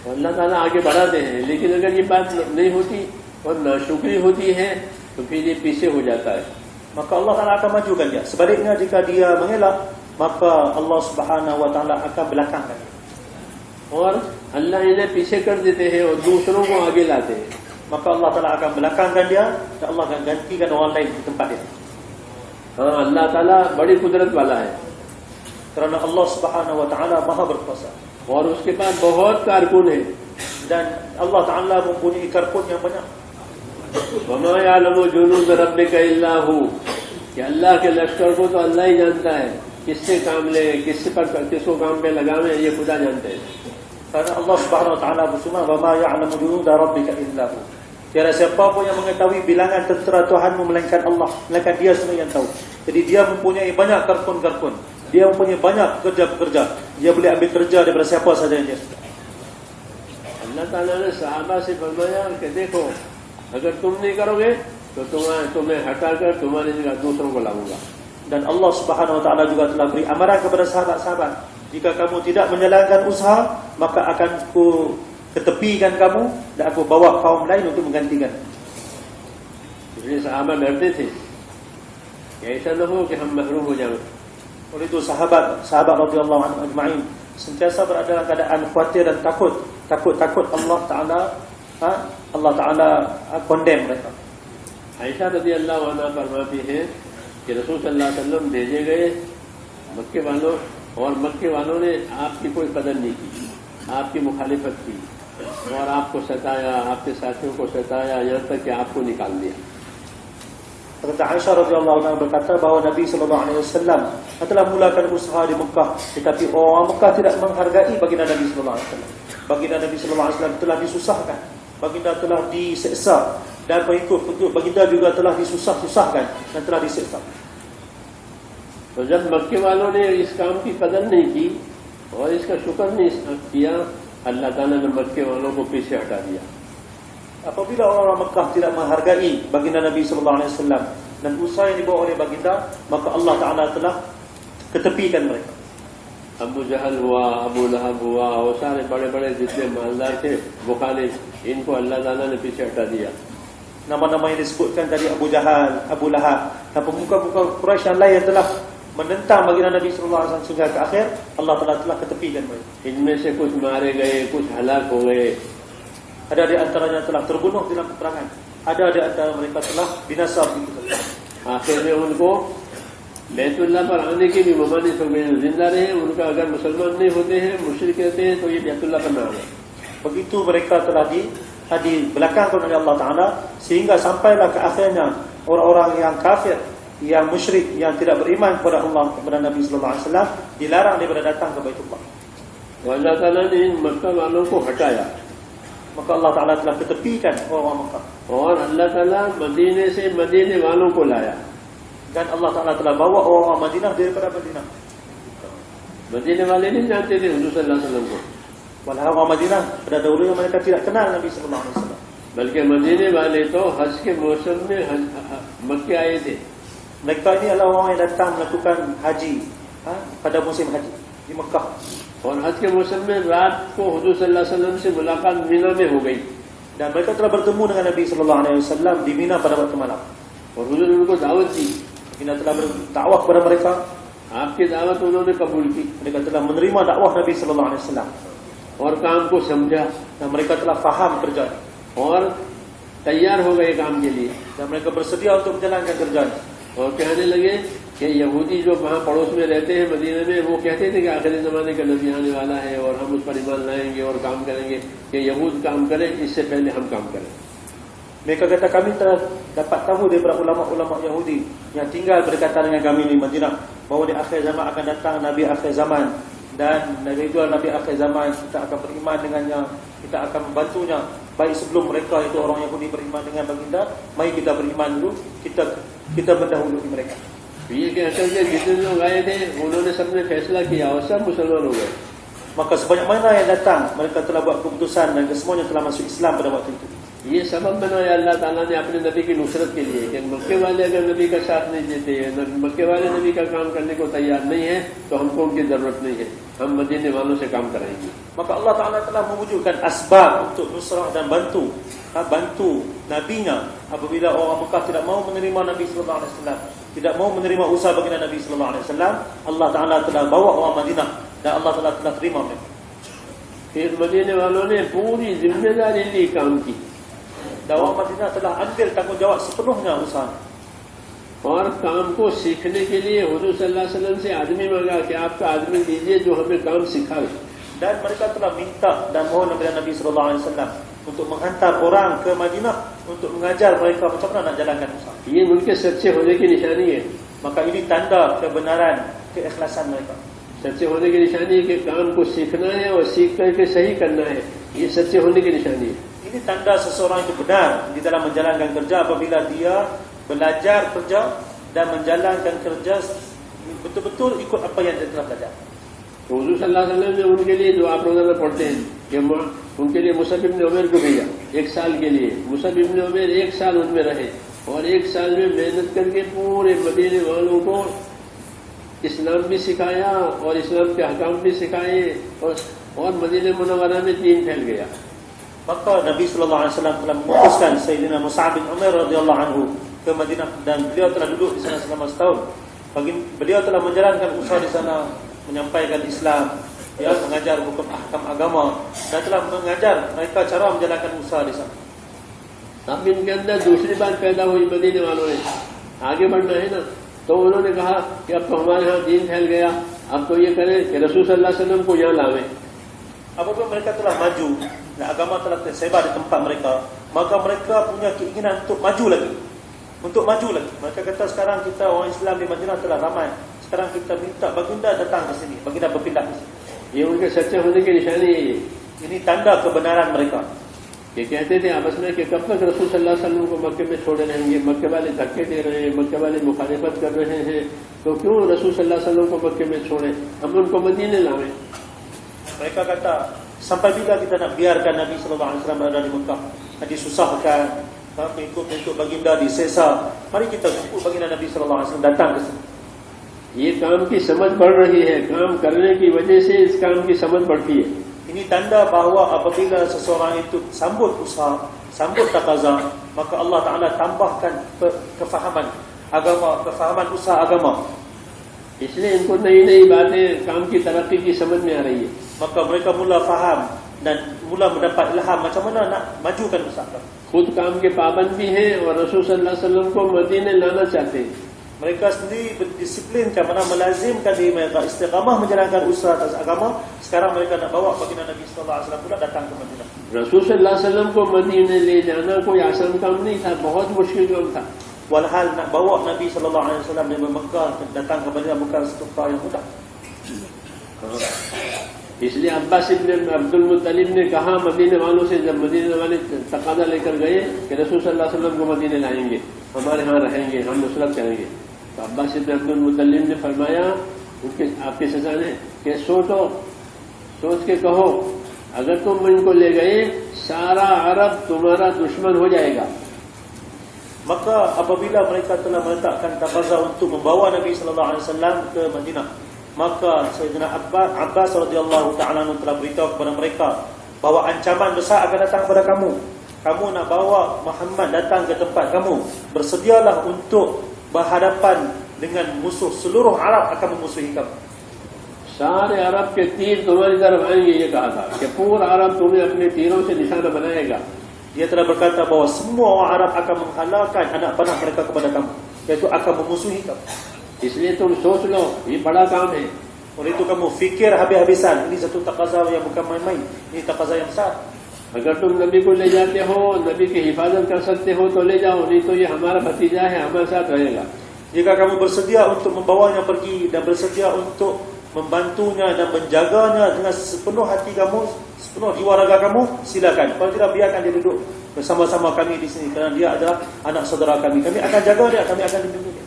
अल्लाह ताला आगे बढ़ाते हैं, लेकिन अगर ये बात नहीं होती और नाशुक्री होती है तो फिर ये पीछे हो जाता है। Maka Allah Ta'ala akan majukan dia. Sebaliknya jika dia mengelak, maka Allah Subhanahu Wa Ta'ala akan belakangkan dia. और अल्लाह इन्हें पीछे कर देते हैं और दूसरों को आगे लाते हैं। Maka Allah Ta'ala akan belakangkan dia, dan Allah akan gantikan orang lain di tempat dia. हाँ, अल्लाह ताला बड़ी कुदरत वाला है Kerana Allah Subhanahu Wa Ta'ala maha berkuasa, और उसके पास बहुत कारकुन है। dan Allah Ta'ala mempunyai karpun yang banyak. वमा यालमु जुनूद रब्बिका इल्ला हू, कि अल्लाह के लश्कर को तो अल्लाह ही जानता है, किससे काम ले, किसको काम पे लगावे, ये खुदा जानते हैं। Kerana Allah Subhanahu Wa Ta'ala berfirman, "Wa ma ya'lamu junuda rabbika illa hu." Tiada siapa pun yang mengetahui bilangan tentera Tuhanmu melainkan Allah, melainkan Dia sendiri yang tahu. Jadi Dia mempunyai banyak karpun-karpun, Dia mempunyai banyak pekerja-pekerja, Dia boleh ambil kerja daripada siapa saja yang Dia suka. अल्लाह ताला ने सहाबा से फरमाया कि देखो, अगर तुम नहीं करोगे तो तुम्हें हटाकर तुम्हारी जगह दूसरों को लाऊंगा। Dan Allah Subhanahu Wa Ta'ala juga telah beri amaran kepada sahabat-sahabat, jika kamu tidak menjalankan usaha, maka akan ku ketepikan kamu dan aku bawa kaum lain untuk menggantikan. इसलिए सहाबा डरते थे कि ऐसा न हो कि हम महरूम हो जाएं। Oleh itu sahabat radhiyallahu anhum ajma'in sentiasa berada dalam keadaan khawatir dan takut Allah Ta'ala condemn mereka. Ayesha रज़ी अल्लाह अन्हा फरमाती हैं कि रसूल सल्लल्लाहु अलैहि वसल्लम भेजे गए मक्के वालों, और मक्के वालों ने आपकी कोई कदर नहीं की, आपकी मुखालिफत की और आपको सताया, आपके साथियों को सताया, यहाँ तक कि आपको निकाल दिया। Kata Aisyah radhiyallahu anha berkata bahawa Nabi sallallahu alaihi wasallam telah mulakan usaha di Mekah, tetapi orang Mekah tidak menghargai baginda Nabi sallallahu alaihi wasallam. Baginda Nabi sallallahu alaihi wasallam telah disusahkan, baginda telah diseksa, dan pengikut baginda juga telah disusahkan dan telah diseksa. तो जब मक्के वालों ने इस काम की कदर नहीं की और इसका शुक्र नहीं किया, अल्लाह ताला ने मक्के वालों को पीछे हटा दिया। Apabila orang Mekah tidak menghargai baginda Nabi sallallahu alaihi wasallam dan usaha yang dibawa oleh baginda, maka Allah Ta'ala telah ketepikan mereka. Abu जहल हुआ, अबू लहब हुआ और सारे बड़े बड़े जितने मालदार थे मुखालिफ, इनको अल्लाह ताला ने पीछे हटा दिया। Nama-nama yang disebutkan tadi, Abu Jahal, Abu Lahab, dan pemuka-pemuka Quraisy yang lain yang telah menentang baginda Nabi sallallahu alaihi wasallam sehingga ke akhir, Allah telah ketepikan mereka. इनमें से कुछ मारे गए, कुछ हलाक हो गए। Ada di antaranya telah terbunuh dalam peperangan, ada di antara mereka telah binasa begitu. आखिर में उनको बैतुल्लाह पर आने की भी ममानित हो गई, जिंदा रहे। उनका अगर मुसलमान नहीं होते हैं, मुशरिक रहते हैं, तो ये बैतुल्लाह पर ना आए। Begitu mereka telah dibelakangkan oleh Allah Ta'ala, sehingga sampailah ke akhirnya orang-orang yang kafir, yang musyrik, yang tidak beriman kepada Allah, kepada Nabi sallallahu alaihi wasallam, dilarang daripada datang ke Baitullah. Allah Ta'ala ने इन मक्का वालों को हटाया, Maka Allah Ta'ala telah ketepikan orang-orang Mekah, और अल्लाह ताला मदीने से मदीने वालों को लाया। dan Allah Ta'ala telah bawa orang-orang Madinah daripada Madinah. मदीने वाले नहीं जानते थे हुजूर सल्लल्लाहु अलैहि वसल्लम को, Walau orang Madinah pada dahulu mereka tidak kenal Nabi sallallahu alaihi wasallam. बल्कि मदीने वाले तो हज के मौसम में मक्के आए थे। Mereka ini adalah orang yang datang melakukan haji pada musim haji di Mekah. और हज के मौसम में रात को हुजूर सल्लल्लाहु अलैहि वसल्लम से मुलाकात मीना में हो गई, Dan mereka telah bertemu dengan Nabi sallallahu alaihi wasallam di Mina pada waktu malam. और हुजूर ने उनको दावत दी। Baginda telah berdakwah kepada mereka. आपकी दावत उन्होंने कबूल की Mereka telah menerima dakwah Nabi sallallahu alaihi wasallam, और काम को समझा dan mereka telah faham kerja, और तैयार हो गए काम के लिए, dan mereka bersedia untuk menjalankan kerjanya. और कहने लगे कि यहूदी जो वहाँ पड़ोस में रहते हैं मदीना में, वो कहते थे कि आखिरी ज़माने का नबी आने वाला है और हम उस पर ईमान लाएंगे और काम करेंगे, कि यहूद काम करें इससे पहले हम काम करें। Mereka kata kami telah dapat tahu daripada ulama-ulama Yahudi yang tinggal berdekatan dengan kami di Madinah bahawa di akhir zaman akan datang Nabi akhir zaman, dan Nabi itu Nabi akhir zaman, kita akan beriman dengannya, kita akan membantunya. Baik sebelum mereka itu orang Yahudi beriman dengan baginda, mari kita beriman dulu, kita mendahului mereka. ये कहकर के जितने लोग आए थे उन्होंने सबने फैसला किया और सब मुसलमान हो गए। Maka sebanyak mana yang datang, mereka telah buat keputusan dan semuanya telah masuk Islam pada waktu itu. ये सबब बनाया अल्लाह ताला ने अपने नबी की नुसरत के लिए कि मक्के वाले अगर नबी का साथ नहीं देते हैं, मक्के वाले नबी का काम करने को तैयार नहीं है, तो हमको उनकी जरूरत नहीं है, हम मदीने वालों से काम कराएंगे। Maka Allah Ta'ala telah mewujudkan asbab untuk nusrah dan bantu nabinya apabila orang Mekah tidak mau menerima Nabi sallallahu alaihi wasallam, tidak mau menerima usaha baginda Nabi sallallahu alaihi wasallam. Allah Ta'ala telah bawa orang Madinah dan Allah Ta'ala telah terima mereka. फिर मदीने वालों ने पूरी जिम्मेदारी ली काम की, Dan orang Madinah telah ambil tanggungjawab sepenuhnya usaha. और काम को सीखने के लिए हुजूर सल्लल्लाहु अलैहि वसल्लम से आदमी मांगा कि आपका आदमी दीजिए जो हमें काम सिखाए। Dan mereka telah minta dan mohon kepada Nabi sallallahu alaihi wasallam untuk menghantar orang ke Madinah untuk mengajar mereka macam mana nak jalankan usaha. ये उनके सच्चे होने की निशानी है। Maka ini tanda kebenaran, keikhlasan mereka. सच्चे होने की निशानी है कि काम को सीखना है और सीख करके सही करना है, ये सच्चे होने की निशानी है। Ini tanda seseorang itu benar di dalam menjalankan kerja apabila dia belajar kerja dan menjalankan kerja betul-betul ikut apa yang dia telah belajar. तो हुजूर सल्लल्लाहु अलैहि वसल्लम ने उनके लिए दुआ रोजाना पढ़ते हैं कि उनके लिए मुसअब इब्न उमैर को भेजा 1 साल के लिए। मुसअब इब्न उमैर 1 साल उनमें रहे और 1 साल में मेहनत करके पूरे मदीने वालों को इस्लाम भी सिखाया और इस्लाम के अहकाम भी सिखाए और मदीने मुनव्वरा में दीन फैल गया। Maka Nabi sallallahu alaihi wasallam telah memutuskan Sayyidina Mus'ab bin Umair radhiyallahu anhu ke Madinah dan beliau telah duduk di sana selama setahun. Beliau telah menjalankan usaha di sana, menyampaikan Islam, ya, mengajar hukum ahkam agama dan telah mengajar mereka cara menjalankan usaha di sana. अब इनके अंदर दूसरी बात पैदा हुई, मदीने वालों ने आगे बढ़ना है ना, तो उन्होंने कहा कि अब तो हमारे यहाँ दीन फैल गया, अब तो ये करें कि रसूल सल्लल्लाहु अलैहि वसल्लम को यहाँ लावें। Apabila mereka telah maju dan agama telah tersebar di tempat mereka, maka mereka punya keinginan untuk maju lagi. Mereka kata sekarang kita orang Islam di Madinah telah ramai, sekarang kita minta baginda datang ke sini, baginda berpindah ke sini. ये उनके सच्चे होने की निशानी है। Ini tanda kebenaran mereka. ये कहते थे आपस में कि कब तक रसूल सल्लल्लाहु अलैहि वसल्लम को मक्के में छोड़े रहेंगे, मक्के वाले धक्के दे रहे हैं, मक्के वाले मुखालिफत कर रहे हैं, तो क्यों रसूल सल्लल्लाहु अलैहि वसल्लम को मक्के में छोड़े, हम उनको मदीने लावें। Mereka kata, sampai bila kita nak biarkan Nabi sallallahu alaihi wasallam berada di Mekah, disusahkan, pengikut baginda disesa. Mari kita jemput baginda Nabi sallallahu alaihi wasallam datang ke sini. ये काम की समझ बढ़ रही है, काम करने की वजह से इस काम की समझ बढ़ती है। Ini tanda bahawa apabila seseorang itu sambut usaha, sambut taqaza, maka Allah Ta'ala tambahkan kefahaman agama, kefahaman usaha agama. इसलिए इनको नई नई बातें काम की तरक्की की समझ में आ रही है। Maka mereka mula faham dan mula mendapat ilham macam mana nak majukan usaha. खुद काम के पाबंद भी हैं और रसूल सल्लल्लाहु अलैहि वसल्लम को मदीने लाना चाहते हैं। Mereka sendiri berdisiplinkan, mana melazimkan diri mereka istiqamah menjalankan usaha atas agama. Sekarang mereka nak bawa baginda Nabi sallallahu alaihi wasallam pula datang ke Madinah. रसूल सल्लल्लाहु अलैहि वसल्लम को मदीने ले जाना कोई आसान काम नहीं था, बहुत मुश्किल काम था। Walhal nak bawa Nabi sallallahu alaihi wasallam dari Mekah datang ke Madinah bukan satu perkara yang mudah. इसलिए अब्बास इब्न अब्दुल मुत्तलिब ने कहा मदीने वालों से, जब मदीने वाले तकादा लेकर गए कि रसूल सल्लल्लाहु अलैहि वसल्लम को मदीने लाएंगे, हमारे यहाँ रहेंगे, हम नुसरत करेंगे, तो अब्बास इब्न अब्दुल मुत्तलिब ने फरमाया उनके आपके सजा ने कि सोच के कहो, अगर तुम इनको ले गए सारा अरब तुम्हारा दुश्मन हो जाएगा। Maka apabila mereka telah meletakkan taqaza untuk membawa Nabi sallallahu alaihi wasallam ke Madinah, maka Sayyidina Abbas radhiyallahu ta'ala telah beritahu kepada mereka bahawa ancaman besar akan datang kepada kamu. Kamu nak bawa Muhammad datang ke tempat kamu, bersedialah untuk berhadapan dengan musuh. Seluruh Arab akan memusuhi kamu. सारे अरब के तीर तुम्हारी तरफ आएंगे, ये कहा था कि पूरा अरब तुम्हें अपने तीरों से निशाना बनाएगा। Dia telah berkata bahawa semua orang Arab akan menghalalkan anak panah mereka kepada kamu, iaitu akan memusuhi kamu. इसलिए तुम सोच लो, ये बड़ा काम है। Oleh itu kamu fikir habis-habisan. Ini satu taqazah yang bukan main-main. Ini taqazah yang besar. अगर तुम नबी को ले जाते हो, नबी की हिफाजत कर सकते हो तो ले जाओ, नहीं तो ये हमारा भतीजा है, हमारे साथ रहेगा। Jika kamu bersedia untuk membawanya pergi dan bersedia untuk membantunya dan menjaganya dengan sepenuh hati kamu, sepenuh jiwa raga kamu, silakan. Kalau tidak, biarkan dia duduk bersama-sama kami di sini, kerana dia adalah anak saudara kami. Kami akan jaga dia, kami akan lindungi dia.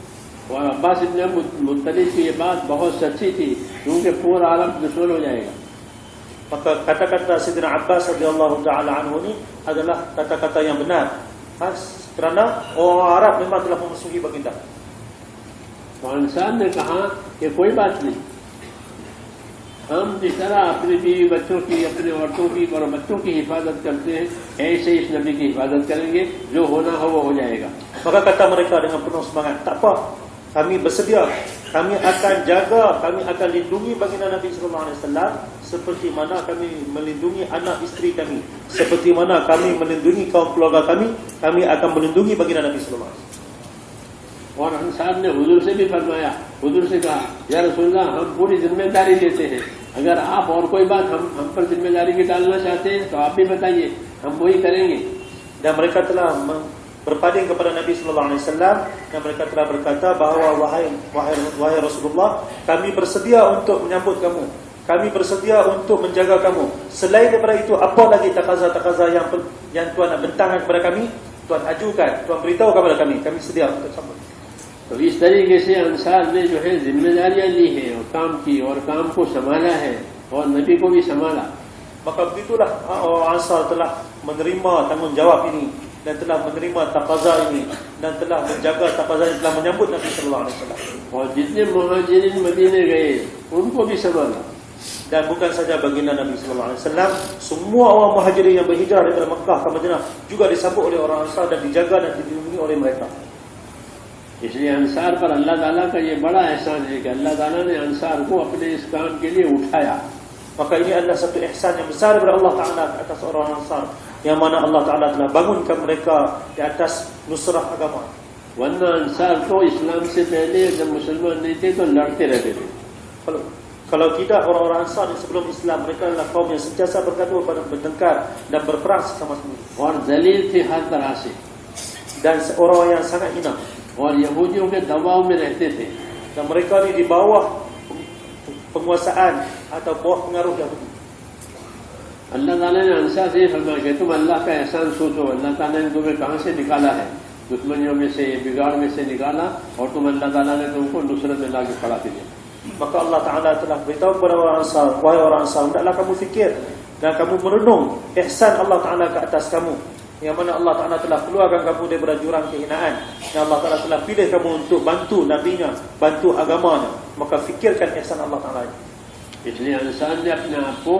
और अब्बास इब्न मुत्तलिब की ये बात बहुत सच्ची थी, क्योंकि पूरा आलम दुश्मन हो जाएगा। Maka kata-kata Sayyidina Abbas radhiyallahu ta'ala anhu ni adalah kata-kata yang benar. Kerana orang Arab memang telah memusuhi baginda. और इंसान ने कहा कि कोई बात नहीं, हम जिस तरह अपनी बीवी बच्चों की, अपने औरतों की और बच्चों की हिफाजत करते हैं, ऐसे इस नबी की हिफाजत करेंगे, जो होना हो वो हो जाएगा। Maka kata mereka dengan penuh semangat, tak apa, kami bersedia, kami akan jaga, kami akan lindungi baginda Nabi sallallahu alaihi wasallam seperti mana kami melindungi anak isteri kami, seperti mana kami melindungi kaum keluarga kami, kami akan melindungi baginda Nabi sallallahu alaihi wasallam. और अंसार ने हुजूर से भी फरमाया, हुजूर से कहा, या रसूलल्लाह, हम पूरी जिम्मेदारी लेते हैं, अगर आप और कोई बात हम पर जिम्मेदारी की डालना चाहते हैं तो आप भी बताइए, हम वही करेंगे। Dan mereka telah berpaling kepada Nabi sallallahu alaihi wasallam dan mereka telah berkata bahawa wahai Rasulullah, kami bersedia untuk menyambut kamu, kami bersedia untuk menjaga kamu. Selain daripada itu, apa lagi taqazah-taqazah yang Tuhan nak bentangkan kepada kami, Tuhan ajukan, Tuhan beritahu kepada kami sedia untuk sambut. तो इस तरीके से अंसार ने जो है जिम्मेदारियां ली है और काम की और काम को संभाला है और नबी को भी संभाला। Maka begitulah orang Ansar telah menerima tanggungjawab ini dan telah menerima taqazah ini dan telah menjaga taqazah ini, telah menyambut Nabi sallallahu alaihi wasallam. और जितने मुहाजिरिन मदीने गए उनको भी संभाला। Dan bukan saja baginda Nabi sallallahu alaihi wasallam, semua orang muhajirin yang berhijrah dari Makkah ke Madinah juga disambut oleh orang Ansar dan dijaga dan dilindungi oleh mereka. इसलिए अंसार पर अल्लाह ताला का ये बड़ा एहसान है कि अल्लाह ताला ने अंसार को अपने इस काम के लिए उठाया। Maka ini adalah satu ihsan yang besar daripada Allah Ta'ala atas orang Ansar, yang mana Allah Ta'ala telah bangunkan mereka di atas nusrah agama. वरना अंसार तो इस्लाम से पहले जब मुसलमान नहीं थे तो लड़ते रहते थे। Kalau tidak, orang-orang Ansar yang sebelum Islam, mereka adalah kaum yang sentiasa bergaduh, bertengkar dan berperang sama sendiri. और जलील थे हर तरह से, Dan orang yang sangat hina. और यहूदियों के दबाव में रहते थे। Dan mereka ni di bawah penguasaan atau bawah pengaruh Yahudi. अल्लाह ताला ने अंसार से फरमाया कि तुम अल्लाह का एहसान सोचो, अल्लाह ताला ने तुम्हें कहां से निकाला है, दुश्मनियों में से, बिगाड़ में से निकाला, और तुम अल्लाह ताला ने तुमको नुसरत में लाके खड़ा कर दिया। Maka Allah Ta'ala telah beritahu kepada orang Ansar, wahai orang Ansar, hendaklah kamu fikir dan kamu merenung ihsan Allah Ta'ala ke atas kamu, yang mana Allah Ta'ala telah keluarkan kamu daripada jurang kehinaan, dan Allah Ta'ala telah pilih kamu untuk bantu Nabi-Nya, bantu agamanya. Maka fikirkan ihsan Allah Ta'ala. इसलिए अंसार ने अपने आप को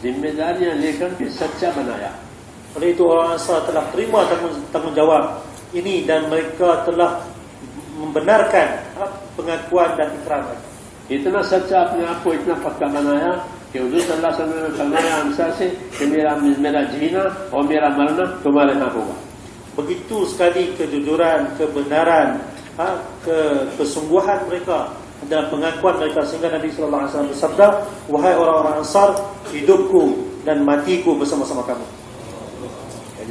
जिम्मेदारियां लेकर के सच्चा बनाया। Oleh itu orang Ansar telah terima tanggungjawab ini dan mereka telah membenarkan pengakuan dan ikrar mereka. इतना सच्चा अपने आप को इतना पक्का बनाया कि हुजूर सल्लल्लाहु अलैहि वसल्लम ने फरमाया अंसार से कि मेरा जीना और मेरा मरना तुम्हारे हाथ होगा। Begitu sekali kejujuran, kebenaran, kesungguhan mereka dan pengakuan mereka, sehingga Nabi sallallahu alaihi wasallam bersabda, wahai orang-orang Ansar, hidupku dan matiku bersama-sama kamu.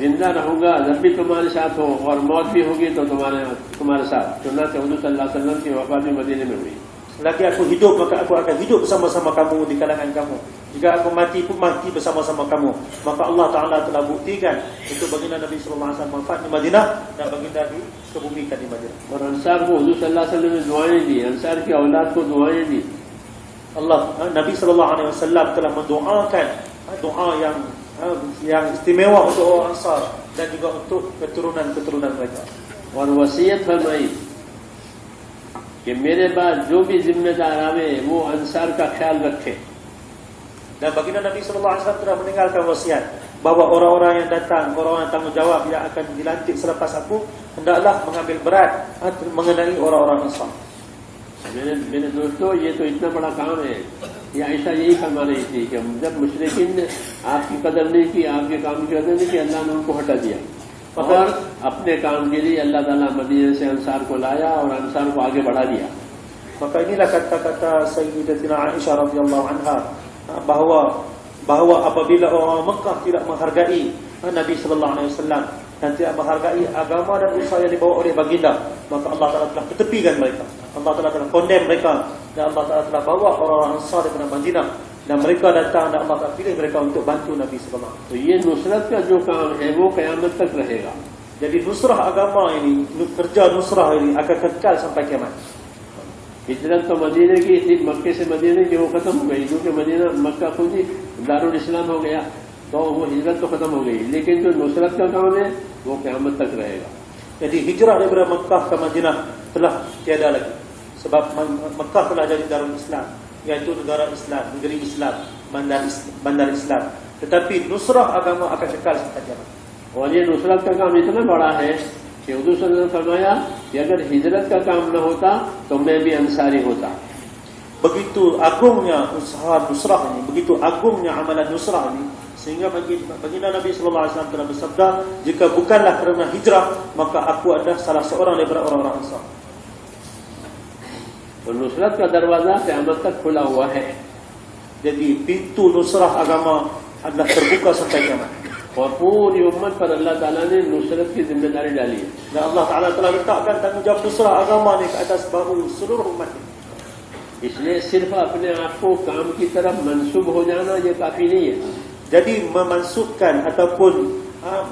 जिंदा रहूंगा जब भी तुम्हारे साथ हो और मौत भी होगी तो तुम्हारे साथ। चुनांचे हुजूर सल्लल्लाहु अलैहि वसल्लम की वफात भी मदीने में हुई। Selagi aku hidup, maka aku akan hidup bersama-sama kamu di kalangan kamu. Jika aku mati pun mati bersama-sama kamu. Maka Allah Ta'ala telah buktikan itu baginda Nabi sallallahu alaihi wasallam wafat di Madinah dan baginda dikebumikan di Madinah. और अंसार को हुजूर सल्लल्लाहु अलैहि वसल्लम ने दुआएं दी, अंसार की औलाद को दुआएं दी। Nabi sallallahu alaihi wasallam telah mendoakan doa yang istimewa untuk orang Ansar dan juga untuk keturunan-keturunan mereka. और वसीयत फरमाई कि मेरे बाद जो भी जिम्मेदार आवे वो अंसार का ख्याल रखे। Dan baginda Nabi sallallahu alaihi wasallam telah meninggalkan wasiat bahawa orang-orang yang datang, orang-orang tanggungjawab yang akan dilantik selepas aku, hendaklah mengambil berat mengenai orang-orang Ansar. मेरे दोस्तों, ये तो इतना बड़ा काम है। ये आयशा यही फरमा रही थी कि जब मुशरिकीन ने आपकी कदर नहीं की, आपके काम की कदर नहीं की, अल्लाह ने उनको हटा दिया और अपने काम के लिए अल्लाह ताला मदीने से अंसार को लाया और अंसार को आगे बढ़ा दिया। Maka inilah kata-kata Sayyidatina Aisyah radhiyallahu anha bahawa apabila orang Mekah tidak menghargai Nabi sallallahu alaihi wasallam dan tidak menghargai agama dan usaha yang dibawa oleh baginda, maka Allah Taala telah ketepikan mereka. Allah Taala telah condemn mereka dan Allah Taala telah bawa orang-orang Ansar daripada Madinah dan mereka datang dan Allah Taala pilih mereka untuk bantu Nabi sallallahu alaihi wasallam. तो ये नुसरत का जो काम है वो क़यामत तक रहेगा. Jadi nusrah agama ini, kerja nusrah ini akan kekal sampai kiamat. हिजरत तो मदीने की थी, मक्के से मदीने की, वो खत्म हो गई क्योंकि मदीना मक्का खुद ही दारुल इस्लाम हो गया, तो वो हिजरत तो खत्म हो गई. लेकिन जो नुसरत का काम है वो क़यामत तक रहेगा. Jadi hijrah daripada Mekah ke Madinah telah tiada lagi. Sebab Mekah telah jadi darul Islam, iaitu negara Islam, negeri Islam, bandar Islam. Tetapi nusrah agama akan kekal sampai kiamat. और ये नुसरत का काम इतना बड़ा है कि हुजूर सल्लल्लाहु अलैहि वसल्लम ने फरमाया कि अगर हिजरत का काम न होता तो मैं भी अंसारी होता. Begitu agungnya usaha nusrah ini, begitu agungnya amalan nusrah ini, sehingga baginda Nabi sallallahu alaihi wasallam telah bersabda, jika bukanlah kerana hijrah, maka aku adalah salah seorang daripada orang-orang Ansar. और नुसरत का दरवाजा क़यामत तक खुला हुआ है. Jadi pintu nusrah agama adalah terbuka sampai kiamat. और पूरी उम्मत पर अल्लाह ताला ने नुसरत की जिम्मेदारी डाली है. Dan Allah Taala telah letakkan tanggungjawab nusrah agama ni ke atas bahu seluruh umat ini. इसलिए सिर्फ अपने आप को काम की तरफ मंसूब हो जाना ये काफी नहीं है. Jadi memansubkan ataupun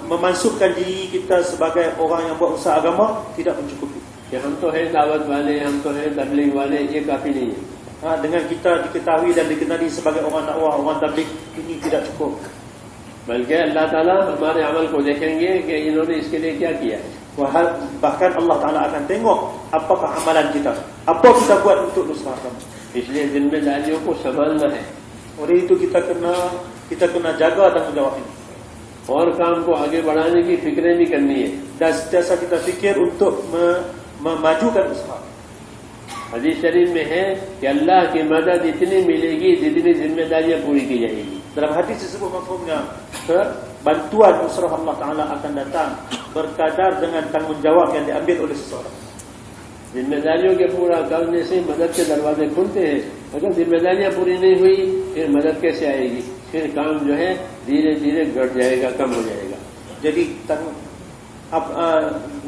memansubkan diri kita sebagai orang yang buat usaha agama tidak mencukupi. कि हम तो हैं दावत वाले, हम तो हैं तबलीग वाले, ये काफी नहीं है. Dengan kita diketahui dan dikenali sebagai orang dakwah, orang tabligh, ini tidak cukup. बल्कि अल्लाह ताला हमारे अमल को देखेंगे कि इन्होंने इसके लिए क्या किया है. Bahkan Allah Taala akan tengok apakah amalan kita, apa kita buat untuk nusrah agama. इसलिए जिम्मेदारियों को संभालना है. Oleh itu kita kena jaga tanggungjawab ini. और काम को आगे बढ़ाने की फिक्रें भी करनी है. Dan sentiasa kita fikir untuk memajukan usaha. हदीस शरीफ में है कि अल्लाह की मदद इतनी मिलेगी जितनी जिम्मेदारियां पूरी की जाएगी. Dalam hadis disebut mafhumnya, bantuan nusrah Allah Taala akan datang berkadar dengan tanggungjawab yang diambil oleh seseorang. जिम्मेदारियों के पूरा करने से मदद के दरवाजे खुलते हैं. अगर जिम्मेदारियां पूरी नहीं हुई फिर मदद कैसे आएगी. फिर काम जो है धीरे धीरे घट जाएगा, कम हो जाएगा. Jadi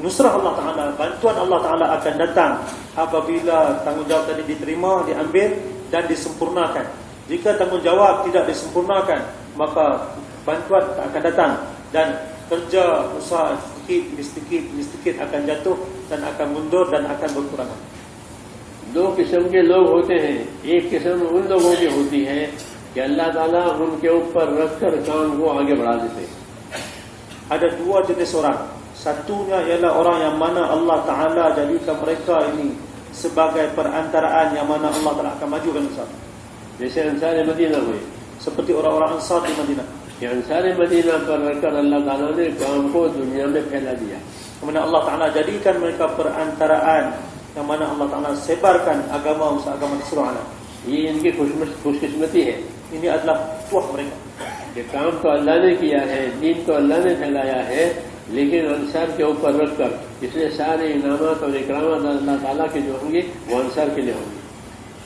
nusrah Allah Taala, bantuan Allah Taala akan datang apabila tanggungjawab tadi diterima, diambil dan disempurnakan. Jika tanggungjawab tidak disempurnakan, maka bantuan tak akan datang dan kerja usaha sedikit akan jatuh dan akan mundur dan akan berkurang. दो किस्म के लोग होते हैं. एक किस्म उन लोगों की होती है कि अल्लाह ताला उनके ऊपर रखकर काम को आगे बढ़ा देते हैं. Ada dua jenis orang. Satunya ialah orang yang mana Allah Taala jadikan mereka ini sebagai perantaraan yang mana Allah Taala akan majukan usaha. जैसे अंसार मदीना हुए, Seperti orang-orang Ansar di Madinah. कि अंसार मदीना पर रखकर अल्लाह ताला ने काम को दुनिया में फैला दिया. Kemudian Allah Taala jadikan mereka perantaraan yang mana Allah Taala sebarkan agama usaha agama di seluruh alam. ये इनकी खुशकिस्मती है. Ini adalah tuah mereka. कि काम तो अल्लाह ने किया है, दीन तो अल्लाह ने फैलाया है, लेकिन अंसार के ऊपर रखकर इसलिए सारे इनामात और इकरामात अल्लाह ताला के जो होंगे वो अंसार के लिए होंगे.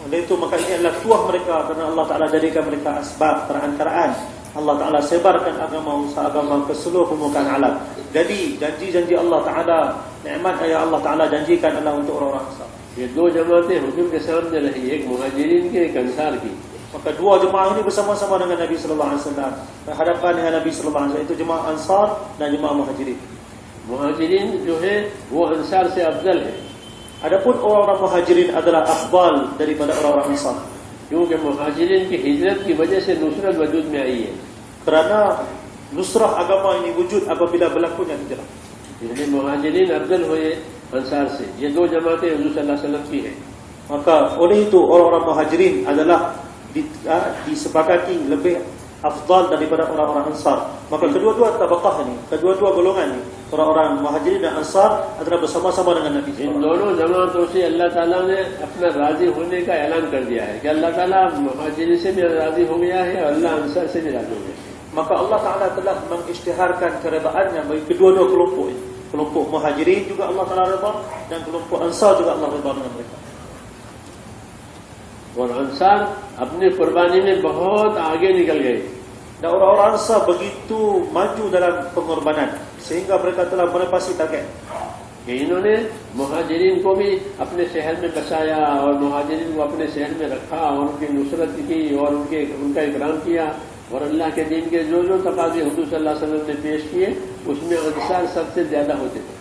Oleh itu maka ini adalah tuah mereka kerana Allah Taala jadikan mereka asbab perantaraan. Allah Taala sebarkan agama usaha agama ke seluruh permukaan alam. Jadi janji-janji Allah Taala, nikmat yang Allah Taala janjikan adalah untuk orang-orang Ansar. ये दो जमातें हुजूर के सामने रही, एक मुहाजिरीन की, एक अंसार की. Maka dua jemaah ini bersama-sama dengan Nabi sallallahu alaihi wasallam, berhadapan dengan Nabi sallallahu alaihi wasallam, itu jemaah Ansar dan jemaah Muhajirin. मुहाजिरीन जो है वो अंसार से अफजल है. Adapun orang-orang Muhajirin adalah afdal daripada orang-orang Ansar. क्योंकि मुहाजिरीन की हिजरत की वजह से नुसरत वजूद में आई है. Kerana nusrah agama ini wujud apabila berlakunya hijrah. इसलिए मुहाजिरीन अफजल हुए अंसार से. ये दो जमातें हुजूर सल्लल्लाहु अलैहि वसल्लम की है. Maka oleh itu orang-orang Muhajirin adalah disepakati lebih afdal daripada orang-orang Ansar. Maka kedua-dua tabaqah ini, kedua-dua golongan ini, orang-orang Muhajirin dan Ansar adalah bersama-sama dengan Nabi. इन दोनों जमातों से अल्लाह ताला ने अपना राजी होने का ऐलान कर दिया है कि अल्लाह ताला मुहाजिरीन से भी राजी हो गया है और अल्लाह अंसार से भी राजी हो गया है. Maka Allah Taala telah mengisytiharkan keredaannya bagi kedua-dua kelompok ini. Kelompok Muhajirin juga Allah Taala redha dan kelompok Ansar juga Allah redha dengan mereka. और अंसार अपनी कुर्बानी में बहुत आगे निकल गए. Dan orang-orang Ansar begitu maju dalam pengorbanan sehingga mereka telah menepasi target. कि इन्होंने मुहाजिरीन को भी अपने शहर में बसाया और मुहाजिरीन को अपने शहर में रखा और उनकी नुसरत की और उनका इकराम किया और अल्लाह के दीन के जो जो तकाज़े हुजूर सल्लल्लाहु अलैहि वसल्लम ने पेश किए उसमें अंसार सबसे ज्यादा होते थे.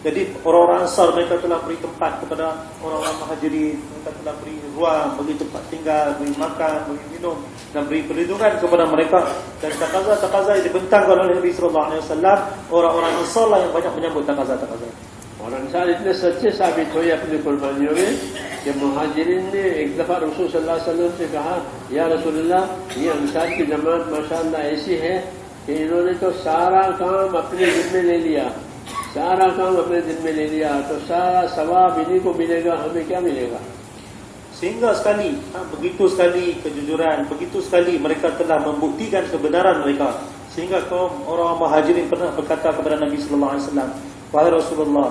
Jadi orang-orang Ansar mereka telah beri tempat kepada orang-orang Muhajirin, mereka telah beri ruang, beri tempat tinggal, beri makan, beri minum dan beri perlindungan kepada mereka. Dan takaza-takaza yang dibentangkan oleh Nabi sallallahu alaihi wasallam, orang-orang Ansar lah yang banyak menyambut takaza-takaza. और अंसार इतने सच्चे साबित हुए अपनी कुर्बानियों में कि मुहाजिरीन ने एक दफा रसूल सल्लल्लाहु अलैहि वसल्लम से कहा, या रसूलल्लाह, ये अंसार की जमात माशाअल्लाह ऐसी है कि इन्होंने तो सारा काम अपने जिम्मे ले लिया, सारा काम अपने जिम्मे ले लिया, तो सारा सवाब इन्हीं को मिलेगा, हमें क्या मिलेगा. Sehingga begitu sekali kejujuran, begitu sekali mereka telah membuktikan kebenaran mereka. Sehingga kaum orang Muhajirin pernah berkata kepada Nabi sallallahu alaihi wasallam, wahai Rasulullah,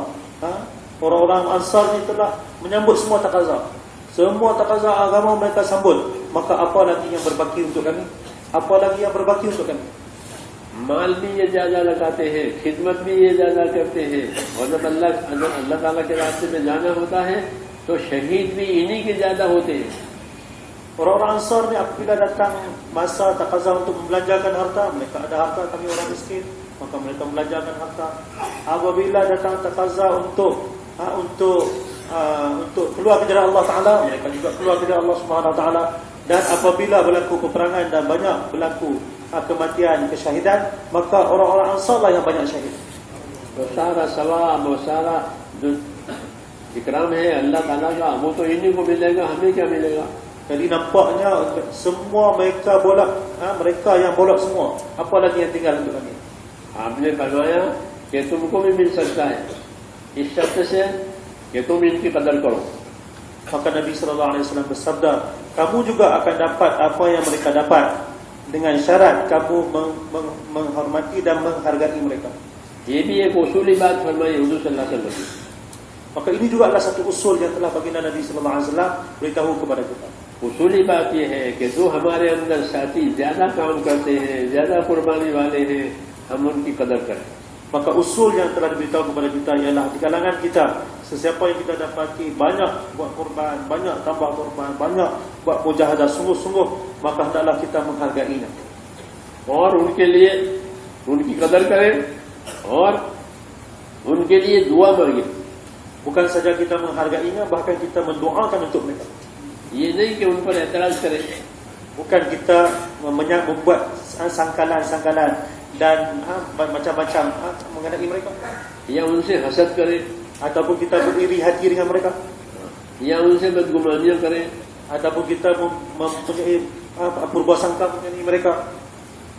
orang-orang Ansar ni telah menyambut semua takaza. Semua takaza agama mereka sambut. Maka apa lagi yang berbaki untuk kami? Apa lagi yang berbaki untuk kami? माल भी ये ज्यादा लगाते हैं, खिदमत भी ये ज्यादा करते हैं और जब अल्लाह ताला के रास्ते में जाना होता है तो शहीद भी इन्हीं के ज्यादा होते हैं. Orang-orang Ansar ni apabila datang masa takaza untuk membelanjakan harta, mereka ada harta, kami orang miskin, maka mereka belanjakan harta. Apabila datang takaza untuk keluar ke jalan Allah Taala, mereka juga keluar ke jalan Allah Subhanahu Wa Taala. Dan apabila berlaku peperangan dan banyak berlaku kematian, kesyahidan, maka orang-orang Ansar lah yang banyak syahid. सारा सवाब और सारा जो इकराम है अल्लाह ताला का, वो तो इन्हीं को मिलेगा, हमें क्या मिलेगा. Jadi nampaknya semua mereka mereka yang bolak semua. Apa lagi yang tinggal untuk kami? आपने फरमाया कि तुमको भी मिल सकता है इस शर्त से कि तुम इनकी कदर करो. Maka Nabi sallallahu alaihi wasallam bersabda, kamu juga akan dapat apa yang mereka dapat dengan syarat kamu menghormati dan menghargai mereka. ये भी एक उसूली बात फरमाई हुजूर सल्लल्लाहु अलैहि वसल्लम. Maka ini juga adalah satu usul yang telah baginda Nabi sallallahu alaihi wasallam beritahu kepada kita. उसूली बात यह है कि जो हमारे अंदर साथी ज्यादा काम करते हैं, ज्यादा कुर्बानी वाले हैं, हम उनकी कदर करें. Maka usul yang telah diberitahu kepada kita ialah di kalangan kita, sesiapa yang kita dapati banyak buat korban, banyak tambah korban, banyak buat mujahadah sungguh-sungguh, maka hendaklah kita menghargainya. और उनके लिए उनकी कदर करें और उनके लिए दुआ मांगे. Bukan saja kita menghargainya, bahkan kita mendoakan untuk mereka. ये नहीं कि उन पर एतराज करें. Bukan kita membuat sangkalan-sangkalan dan macam-macam mengenai mereka, या उनसे हसद करें, ataupun kita beriri hati dengan mereka, या उनसे बदगुमानियां करें, ataupun kita mempunyai purbasangka mengenai mereka.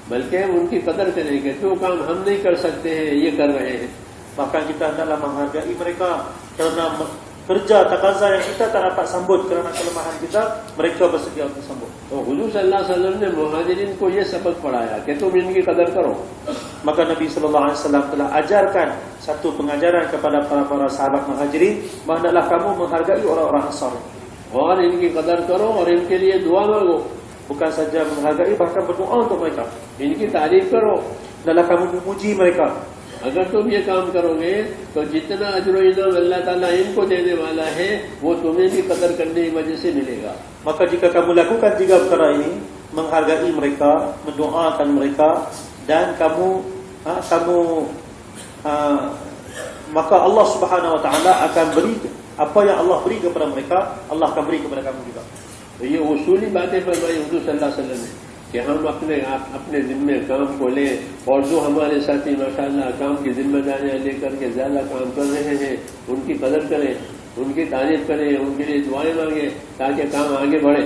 बल्कि उनकी कदर करें कि जो काम हम नहीं कर सकते हैं ये कर रहे हैं. Bahkan kita hendaklah menghargai mereka kerana kerja takaza yang kita tak dapat sambut kerana kelemahan kita, mereka bersedia untuk sambut. तो हुजूर सल्लल्लाहु अलैहि वसल्लम ने मुहाजिरीन को ये सबक पढ़ाया कि तुम इनकी कदर करो. Maka Nabi sallallahu alaihi wasallam telah ajarkan satu pengajaran kepada para sahabat Muhajirin, bahawa hendaklah kamu menghargai orang-orang Ansar. और इनकी कदर करो और इनके लिए दुआ मांगो. Bukan saja menghargai, bahkan berdoa untuk mereka. इनकी तारीफ करो. Hendaklah kamu memuji mereka. अगर तुम ये काम करोगे तो जितना अजर इनाम अल्लाह ताला इनको देने वाला है वो तुम्हें भी कदर करने की वजह से मिलेगा. Maka jika kamu lakukan tiga perkara ini, menghargai mereka, mendoakan mereka, dan maka Allah Subhanahu Wa Taala akan beri apa yang Allah beri kepada mereka, Allah akan beri kepada kamu juga. तो ये उसूली बातें फरमाई हुजूर सल्लल्लाहु अलैहि वसल्लम ने कि हम अपने जिम्मे काम को लें और जो हमारे साथी माशाअल्लाह काम की जिम्मेदारियां लेकर के ज्यादा काम कर रहे हैं उनकी कदर करें, उनकी तारीफ करें, उनके लिए दुआएं मांगे ताकि काम आगे बढ़े.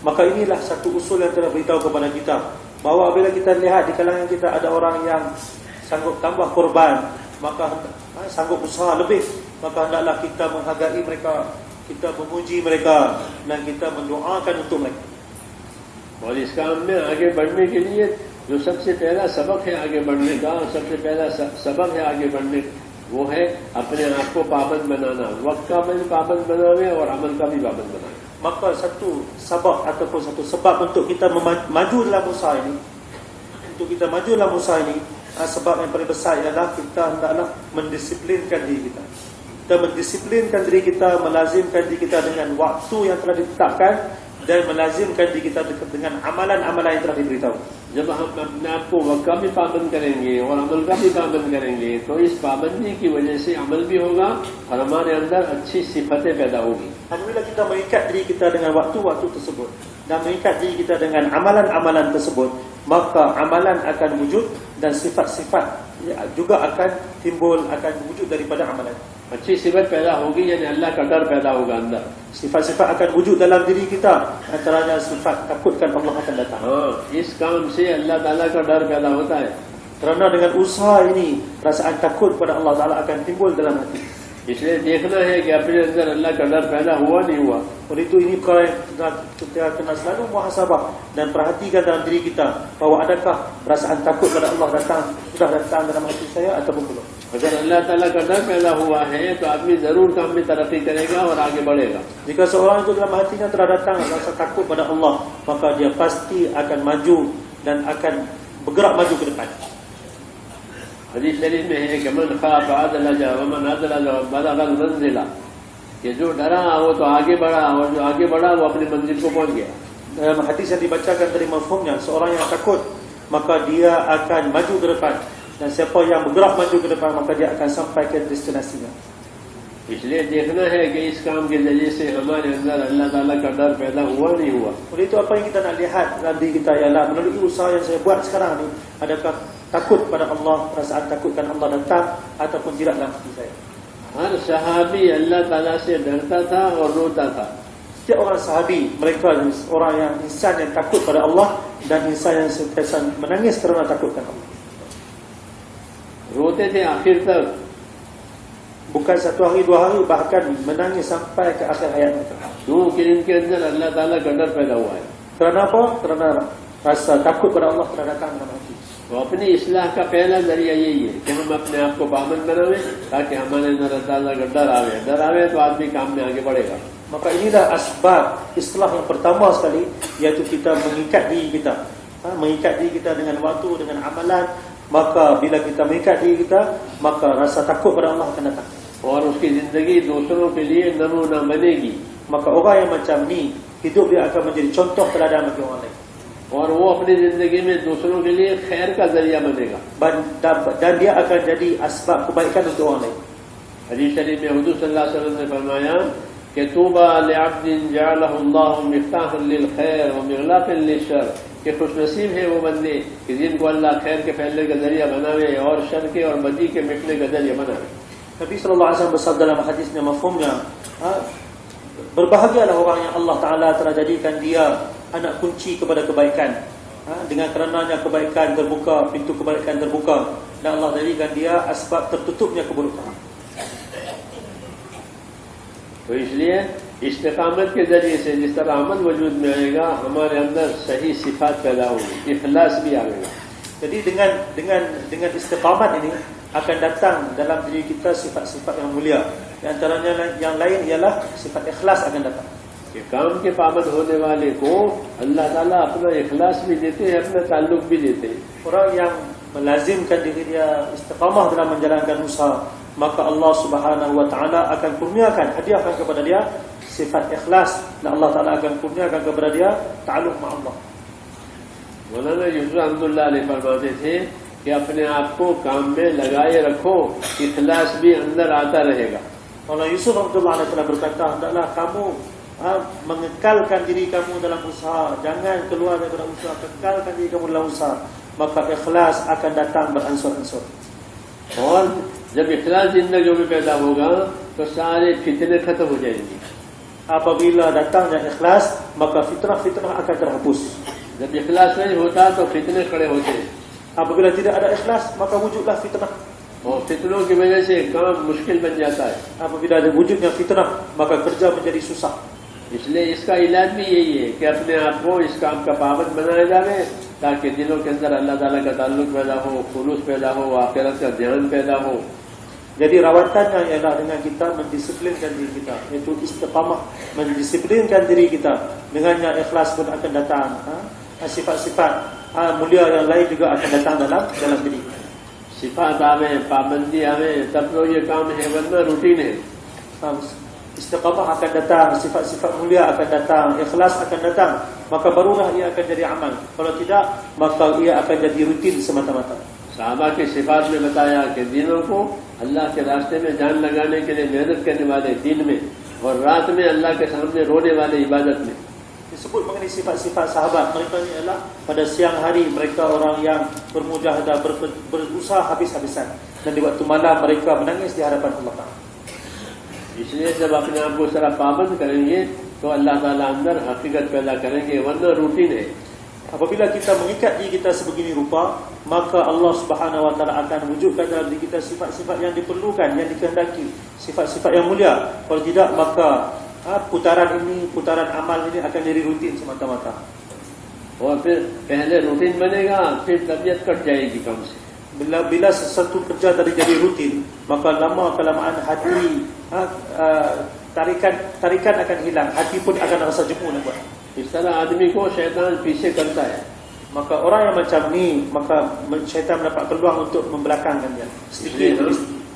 Maka inilah satu usul yang telah beritahu kepada kita, bahawa apabila kita lihat di kalangan kita ada orang yang sanggup tambah korban, maka sanggup usaha lebih, maka hendaklah kita menghargai mereka, kita memuji mereka, dan kita mendoakan untuk mereka. और इस काम में आगे बढ़ने के लिए जो सबसे पहला सबक है आगे बढ़ने का, सबसे पहला सबक है आगे बढ़ने, वो है अपने आप को पाबंद बनाना, वक्त का भी पाबंद बनावे और अमल का भी पाबंद बनावे. maka satu sabab ataupun satu sebab untuk kita maju dalam usaha ini, sebab yang paling besar ialah kita hendaklah mendisiplinkan diri kita. Kita mendisiplinkan diri kita, melazimkan diri kita dengan waktu yang telah ditetapkan dan melazimkan diri kita dengan amalan-amalan yang telah diberitahu. जब हम अपने आप को वक्त का भी पाबंद करेंगे और अमल का भी पाबंद करेंगे तो इस पाबंदी की वजह से अमल भी होगा और हमारे अंदर अच्छी सिफतें पैदा होगी. Apabila kita mengikat diri kita dengan waktu-waktu tersebut dan mengikat diri kita dengan amalan-amalan tersebut, maka amalan akan wujud dan sifat-sifat juga akan timbul, akan wujud daripada amalan. अच्छी सिफत पैदा होगी यानी अल्लाह का डर पैदा होगा अंदर. Sifat-sifat akan wujud dalam diri kita, antaranya sifat takutkan Allah akan datang. इस काम से अल्लाह ताला का डर पैदा होता है. Kerana dengan usaha ini, perasaan takut pada Allah Ta'ala akan timbul dalam hati. इसलिए देखना है कि अपने अंदर अल्लाह का डर पैदा हुआ नहीं हुआ. Oleh itu ini perkara yang kita kena selalu muhasabah dan perhatikan dalam diri kita bahawa adakah perasaan takut pada Allah sudah datang dalam hati saya ataupun belum. अगर अल्लाह ताला का डर पैदा हुआ है तो आदमी जरूर काम में तरक्की करेगा और आगे बढ़ेगा. Jika seorang itu dalam hatinya telah datang rasa takut pada Allah, maka dia pasti akan maju dan akan bergerak maju ke depan. हदीस शरीफ में है कि मन खाफ अदलजा व मन अदलजा बलगल मंजिला, कि जो डरा वो तो आगे बढ़ा और जो आगे बढ़ा वो अपनी मंजिल को पहुंच गया. Dalam hadis yang dibacakan dari mafhumnya, seorang yang takut maka dia akan maju ke depan, dan siapa yang bergerak maju ke depan maka dia akan sampai ke destinasinya. इसलिए देखना है कि इस काम के जरिए से हमारे अंदर अल्लाह ताला का डर पैदा हुआ नहीं हुआ. Oleh itu apa yang kita nak lihat dalam diri kita ialah melalui usaha yang saya buat sekarang ni, adakah takut pada Allah, perasaan takutkan Allah datang ataupun tidak dalam hati saya. हर सहाबी अल्लाह ताला से डरता था और रोता था. Setiap orang sahabi, mereka orang yang insan yang takut pada Allah dan insan yang sentiasa menangis kerana takutkan Allah. रोते थे आखिर तक. Bukan satu hari, dua hari, bahkan menangis sampai ke akhir hayat mereka. क्योंकि इनके अंदर अल्लाह ताला का डर पैदा हुआ है. Kerana apa? Kerana rasa takut pada Allah telah datang dalam hati. तो अपनी इस्लाह का पहला जरिया यही है कि हम अपने आप को पाबंद बनावे ताकि हमारे अंदर अल्लाह ताला का डर आवे तो आदमी काम में आगे बढ़ेगा. Maka inilah asbab islah yang pertama sekali, iaitu kita mengikat diri kita. Mengikat diri kita dengan waktu, dengan amalan. Maka bila kita mengikat diri kita, maka rasa takut pada Allah akan datang. और उसकी जिंदगी दूसरों के लिए नमूना बनेगी. Maka orang yang macam ni, hidup dia akan menjadi contoh teladan bagi orang lain. और वो अपनी जिंदगी में दूसरों के लिए खैर का जरिया बनेगा. Dan dia akan jadi asbab kebaikan untuk orang lain. हदीस शरीफ में हुजूर सल्लल्लाहु अलैहि वसल्लम ने फरमाया कि तूबा लिअब्दिन जअलहु अल्लाहु मिफ्ताहन लिलखैर व मिगलाकन लिश्शर, कि खुशनसीब है वो बंदे कि जिनको अल्लाह खैर के फैलने का जरिया बनावे और शर के और बदी के मिटने का जरिया बनावे. Nabi sallallahu alaihi wasallam bersabda dalam hadisnya, mafhumnya, berbahagialah orang yang Allah Taala telah jadikan dia anak kunci kepada kebaikan. Dengan kerananya kebaikan terbuka, pintu kebaikan terbuka, dan Allah jadikan dia asbab tertutupnya keburukan. तो इसलिए इस्तिकामत के जरिए से जिस तरह अमल वजूद में आएगा, हमारे अंदर सही सिफात पैदा होगी, इखलास भी आएगा. Jadi dengan istiqamat ini akan datang dalam diri kita sifat-sifat yang mulia. Di antaranya yang lain ialah sifat ikhlas akan datang. कि काम के पाबंद होने वाले को अल्लाह ताला अपना इखलास भी देते हैं, अपना ताल्लुक भी देते हैं. Orang yang melazimkan diri dia istiqamah dalam menjalankan usaha, maka Allah Subhanahu wa taala akan kurniakan, hadiahkan kepada dia sifat ikhlas, dan Allah Taala akan kurniakan kepada dia ta'alluq ma Allah. मौलाना यूसुफ अहमदुल्लाह अलैह फरमाते थे कि अपने आप को काम में लगाए रखो, इखलास भी अंदर आता रहेगा. Maulana Yusuf Abdullah telah berkata, hendaklah kamu mengekalkan diri kamu dalam usaha, jangan keluar daripada usaha, kekalkan diri kamu dalam usaha, maka ikhlas akan datang beransur-ansur. और जब इखलास जिंदगी में पैदा होगा तो सारे फितने खत्म हो जाएंगे. Apabila datangnya ikhlas, maka fitnah-fitnah akan terhapus. जब इखलास नहीं होता तो फितने खड़े होते हैं. Apabila tidak ada ikhlas, maka wujudlah fitnah. और फितनों की वजह से काम मुश्किल बन जाता है. Apabila ada wujudnya fitnah, maka kerja menjadi susah. इसलिए इसका इलाज भी यही है कि अपने आप को इस काम का पाबंद बनाया जाए ताकि दिलों के अंदर अल्लाह ताला का ताल्लुक पैदा हो, खुलूस पैदा हो, आखिरत का ध्यान पैदा हो. Jadi rawatannya ialah dengan kita mendisiplinkan diri kita, iaitu istiqamah, mendisiplinkan diri kita. Dengannya ikhlas pun akan datang. Sifat-sifat mulia yang lain juga akan datang dalam diri. सिफात आवे, पाबंदी आवे, तब तो ये काम है, वरना रूटीन है। Istiqamah akan datang, sifat-sifat mulia akan datang, ikhlas akan datang, maka barulah ia akan jadi amal. Kalau tidak, maka ia akan jadi rutin semata-mata. सहाबा के सिफात में बताया कि दिनों को अल्लाह के रास्ते में जान लगाने के लिए मेहनत करने वाले दिन में, और रात में अल्लाह के सामने रोने वाले इबादत में। Disebut mengenai sifat-sifat sahabat, mereka ni adalah pada siang hari mereka orang yang bermujahadah, berusaha habis-habisan, dan di waktu malam mereka menangis di hadapan Allah Ta'ala. इसलिए जब अपने आप को सारा पाबंद करेंगे तो अल्लाह ताला अंदर हकीकत पैदा करेंगे, वरना रूटीन है। Apabila kita mengikat diri kita sebegini rupa, maka Allah Subhanahu Wa Taala akan wujudkan dalam diri kita sifat-sifat yang diperlukan, yang dikehendaki, sifat-sifat yang mulia. Kalau tidak, maka putaran amal ini akan jadi rutin semata-mata. और फिर पहले रूटीन बनेगा, फिर तबीयत कट जाएगी कम से। Bila sesuatu kerja tadi jadi rutin, maka lama-kelamaan hati tarikan akan hilang, hati pun akan rasa jemu nak buat. इस तरह आदमी को शैतान पीछे करता है। Maka orang yang macam ni, maka syaitan mendapat peluang untuk membelakangkan dia. इसलिए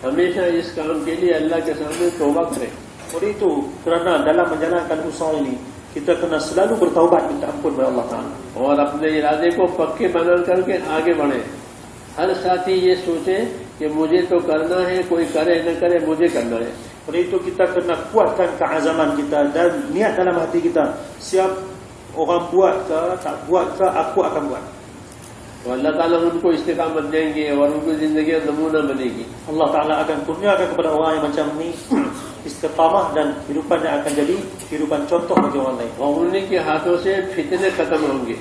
हमेशा इस काम के लिए अल्लाह के सामने तौबा करें। Oleh itu, kerana dalam menjalankan usaha ini, kita kena selalu bertaubat minta ampun kepada Allah Ta'ala. और अपने इरादे को पक्के बना करके आगे बढ़े। हर साथी ये सोचे कि मुझे तो करना है, कोई करे न करे, मुझे करना है। Oleh itu kita kena kuatkan keazaman kita dan niat dalam hati kita, siap orang buat ke tak buat ke, aku akan buat. तो अल्लाह ताला उनको इस्तिकामत देंगे और उनकी जिंदगी नमूना बनेगी। Allah Ta'ala akan kurniakan kepada orang yang macam ni istiqamah, dan hidupannya akan jadi kehidupan contoh bagi orang lain. और उन्हीं के हाथों से फितने खत्म होंगे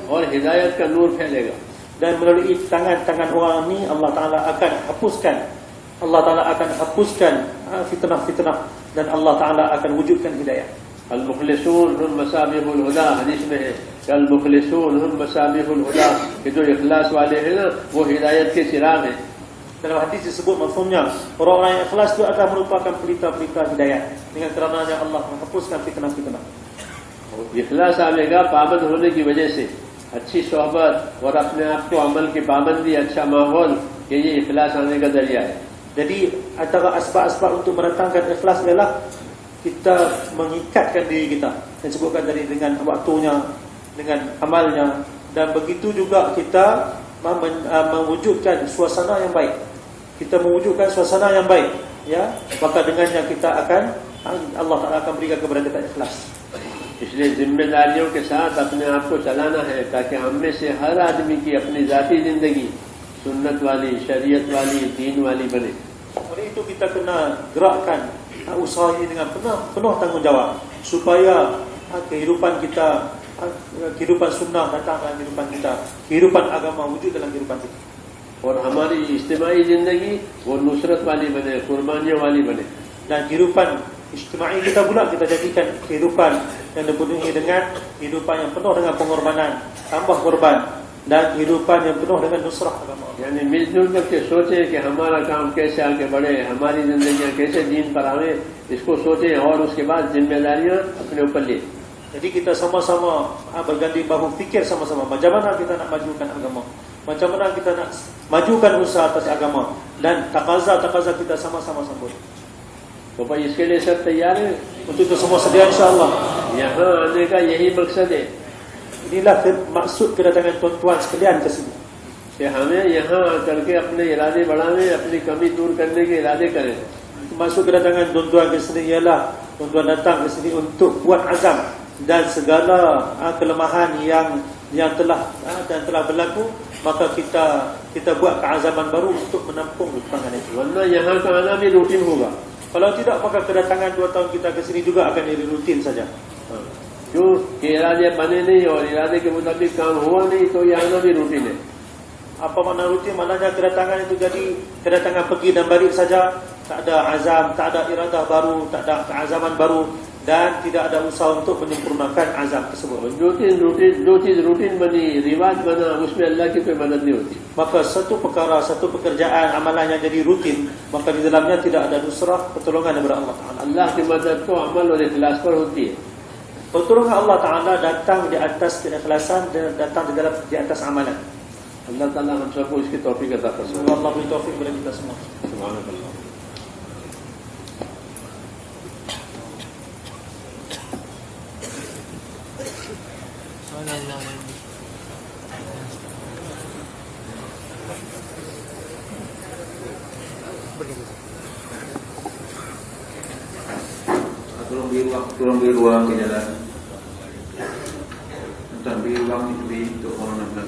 और हिदायत का नूर फैलेगा। Dan melalui tangan-tangan orang ni Allah Ta'ala akan hapuskan fitnah-fitnah, dan Allah Ta'ala akan wujudkan hidayah. अल-मुखलिसून हुम मसाबिहुल हुदा, हदीस में है अल-मुखलिसून हुम मसाबिहुल हुदा, कि जो इखलास वाले हैं ना, वो हिदायत के चिराग हैं। Dalam hadis disebut mafhumnya, orang-orang yang ikhlas itu akan merupakan pelita-pelita hidayah, dengan kerananya Allah menghapuskan fitnah-fitnah. इखलास आएगा पाबंद होने की वजह से, अच्छी सोहबत और अपने आप को अमल की पाबंदी, अच्छा माहौल, ये इखलास आने का जरिया है। Jadi antara asbab-asbab untuk mendatangkan ikhlas ialah kita mengikatkan diri kita, yang sebutkan tadi, dengan waktunya, dengan amalnya, dan begitu juga kita mewujudkan suasana yang baik. Kita mewujudkan suasana yang baik, ya, maka dengannya kita akan, Allah Ta'ala akan berikan kepada kita ikhlas. इसलिए जिम्मेदारियों के साथ अपने आप को चलाना है, ताकि हम में से हर आदमी की अपनी जाती जिंदगी सुन्नत वाली, शरीयत वाली, दीन वाली बने। Oleh itu kita kena gerakkan usaha ini dengan penuh tanggungjawab, supaya kehidupan kita, kehidupan sunnah datang dalam kehidupan kita, kehidupan agama wujud dalam kehidupan kita. और हमारी इज्तिमाई जिंदगी वो नुसरत वाली बने, कुर्बानियों वाली बने। Dan kehidupan ijtimai kita pula kita jadikan kehidupan yang dipenuhi dengan kehidupan yang penuh dengan pengorbanan, tambah korban, dan kehidupan yang penuh dengan nusrah agama. यानी मिलजुल करके सोचे कि हमारा काम कैसे आगे बढ़े, हमारी जिंदगियां कैसे दीन पर आवे, इसको सोचे और उसके बाद जिम्मेदारियां अपने ऊपर ले। Jadi kita sama-sama berganding bahu, fikir sama-sama macam mana kita nak majukan agama, macam mana kita nak majukan usaha atas agama, dan takaza kita sama-sama sambut. तो भाई इसके लिए सब तैयार है। Untuk itu semua sedia insya-Allah. यहाँ आने का यही मकसद है Inilah maksud kedatangan tuan-tuan sekalian ke sini. कि हमें यहाँ आकर के अपने इरादे बढ़ाने, अपनी कमी दूर करने के इरादे करें। Maksud kedatangan tuan-tuan ke sini ialah tuan-tuan datang ke sini untuk buat azam, dan segala kelemahan yang telah berlaku, maka kita buat keazaman baru untuk menampung kekurangan itu. वरना यहाँ का आना भी रूटीन होगा। Kalau tidak, maka kedatangan 2 tahun kita ke sini juga akan jadi rutin saja. क्यों कि इरादे बने नहीं और इरादे के मुताबिक काम हुआ नहीं, तो ये आना भी रूटीन है। Apa makna rutin? Maknanya kedatangan itu jadi kedatangan pergi dan balik saja, tak ada azam, tak ada iradah baru, tak ada keazaman baru, dan tidak ada usaha untuk menyempurnakan azam tersebut. जो चीज रूटीन बनी, रिवाज बना, उसमें अल्लाह की कोई मदद नहीं होती. Maka satu perkara, satu pekerjaan, amalan yang jadi rutin, maka di dalamnya tidak ada nusrah, pertolongan daripada Allah Ta'ala. अल्लाह की मदद तो अमल और इखलास पर होती है. Pertolongan Allah Ta'ala datang di atas keikhlasan dan datang di atas amalan. अल्लाह ताला हम सबको इसकी तौफीक अता फरमाए. Semoga Allah beri taufik kepada kita semua. सुभानअल्लाह. Tolong beri ruang ke jalan. Tentang beri ruang itu untuk orang nak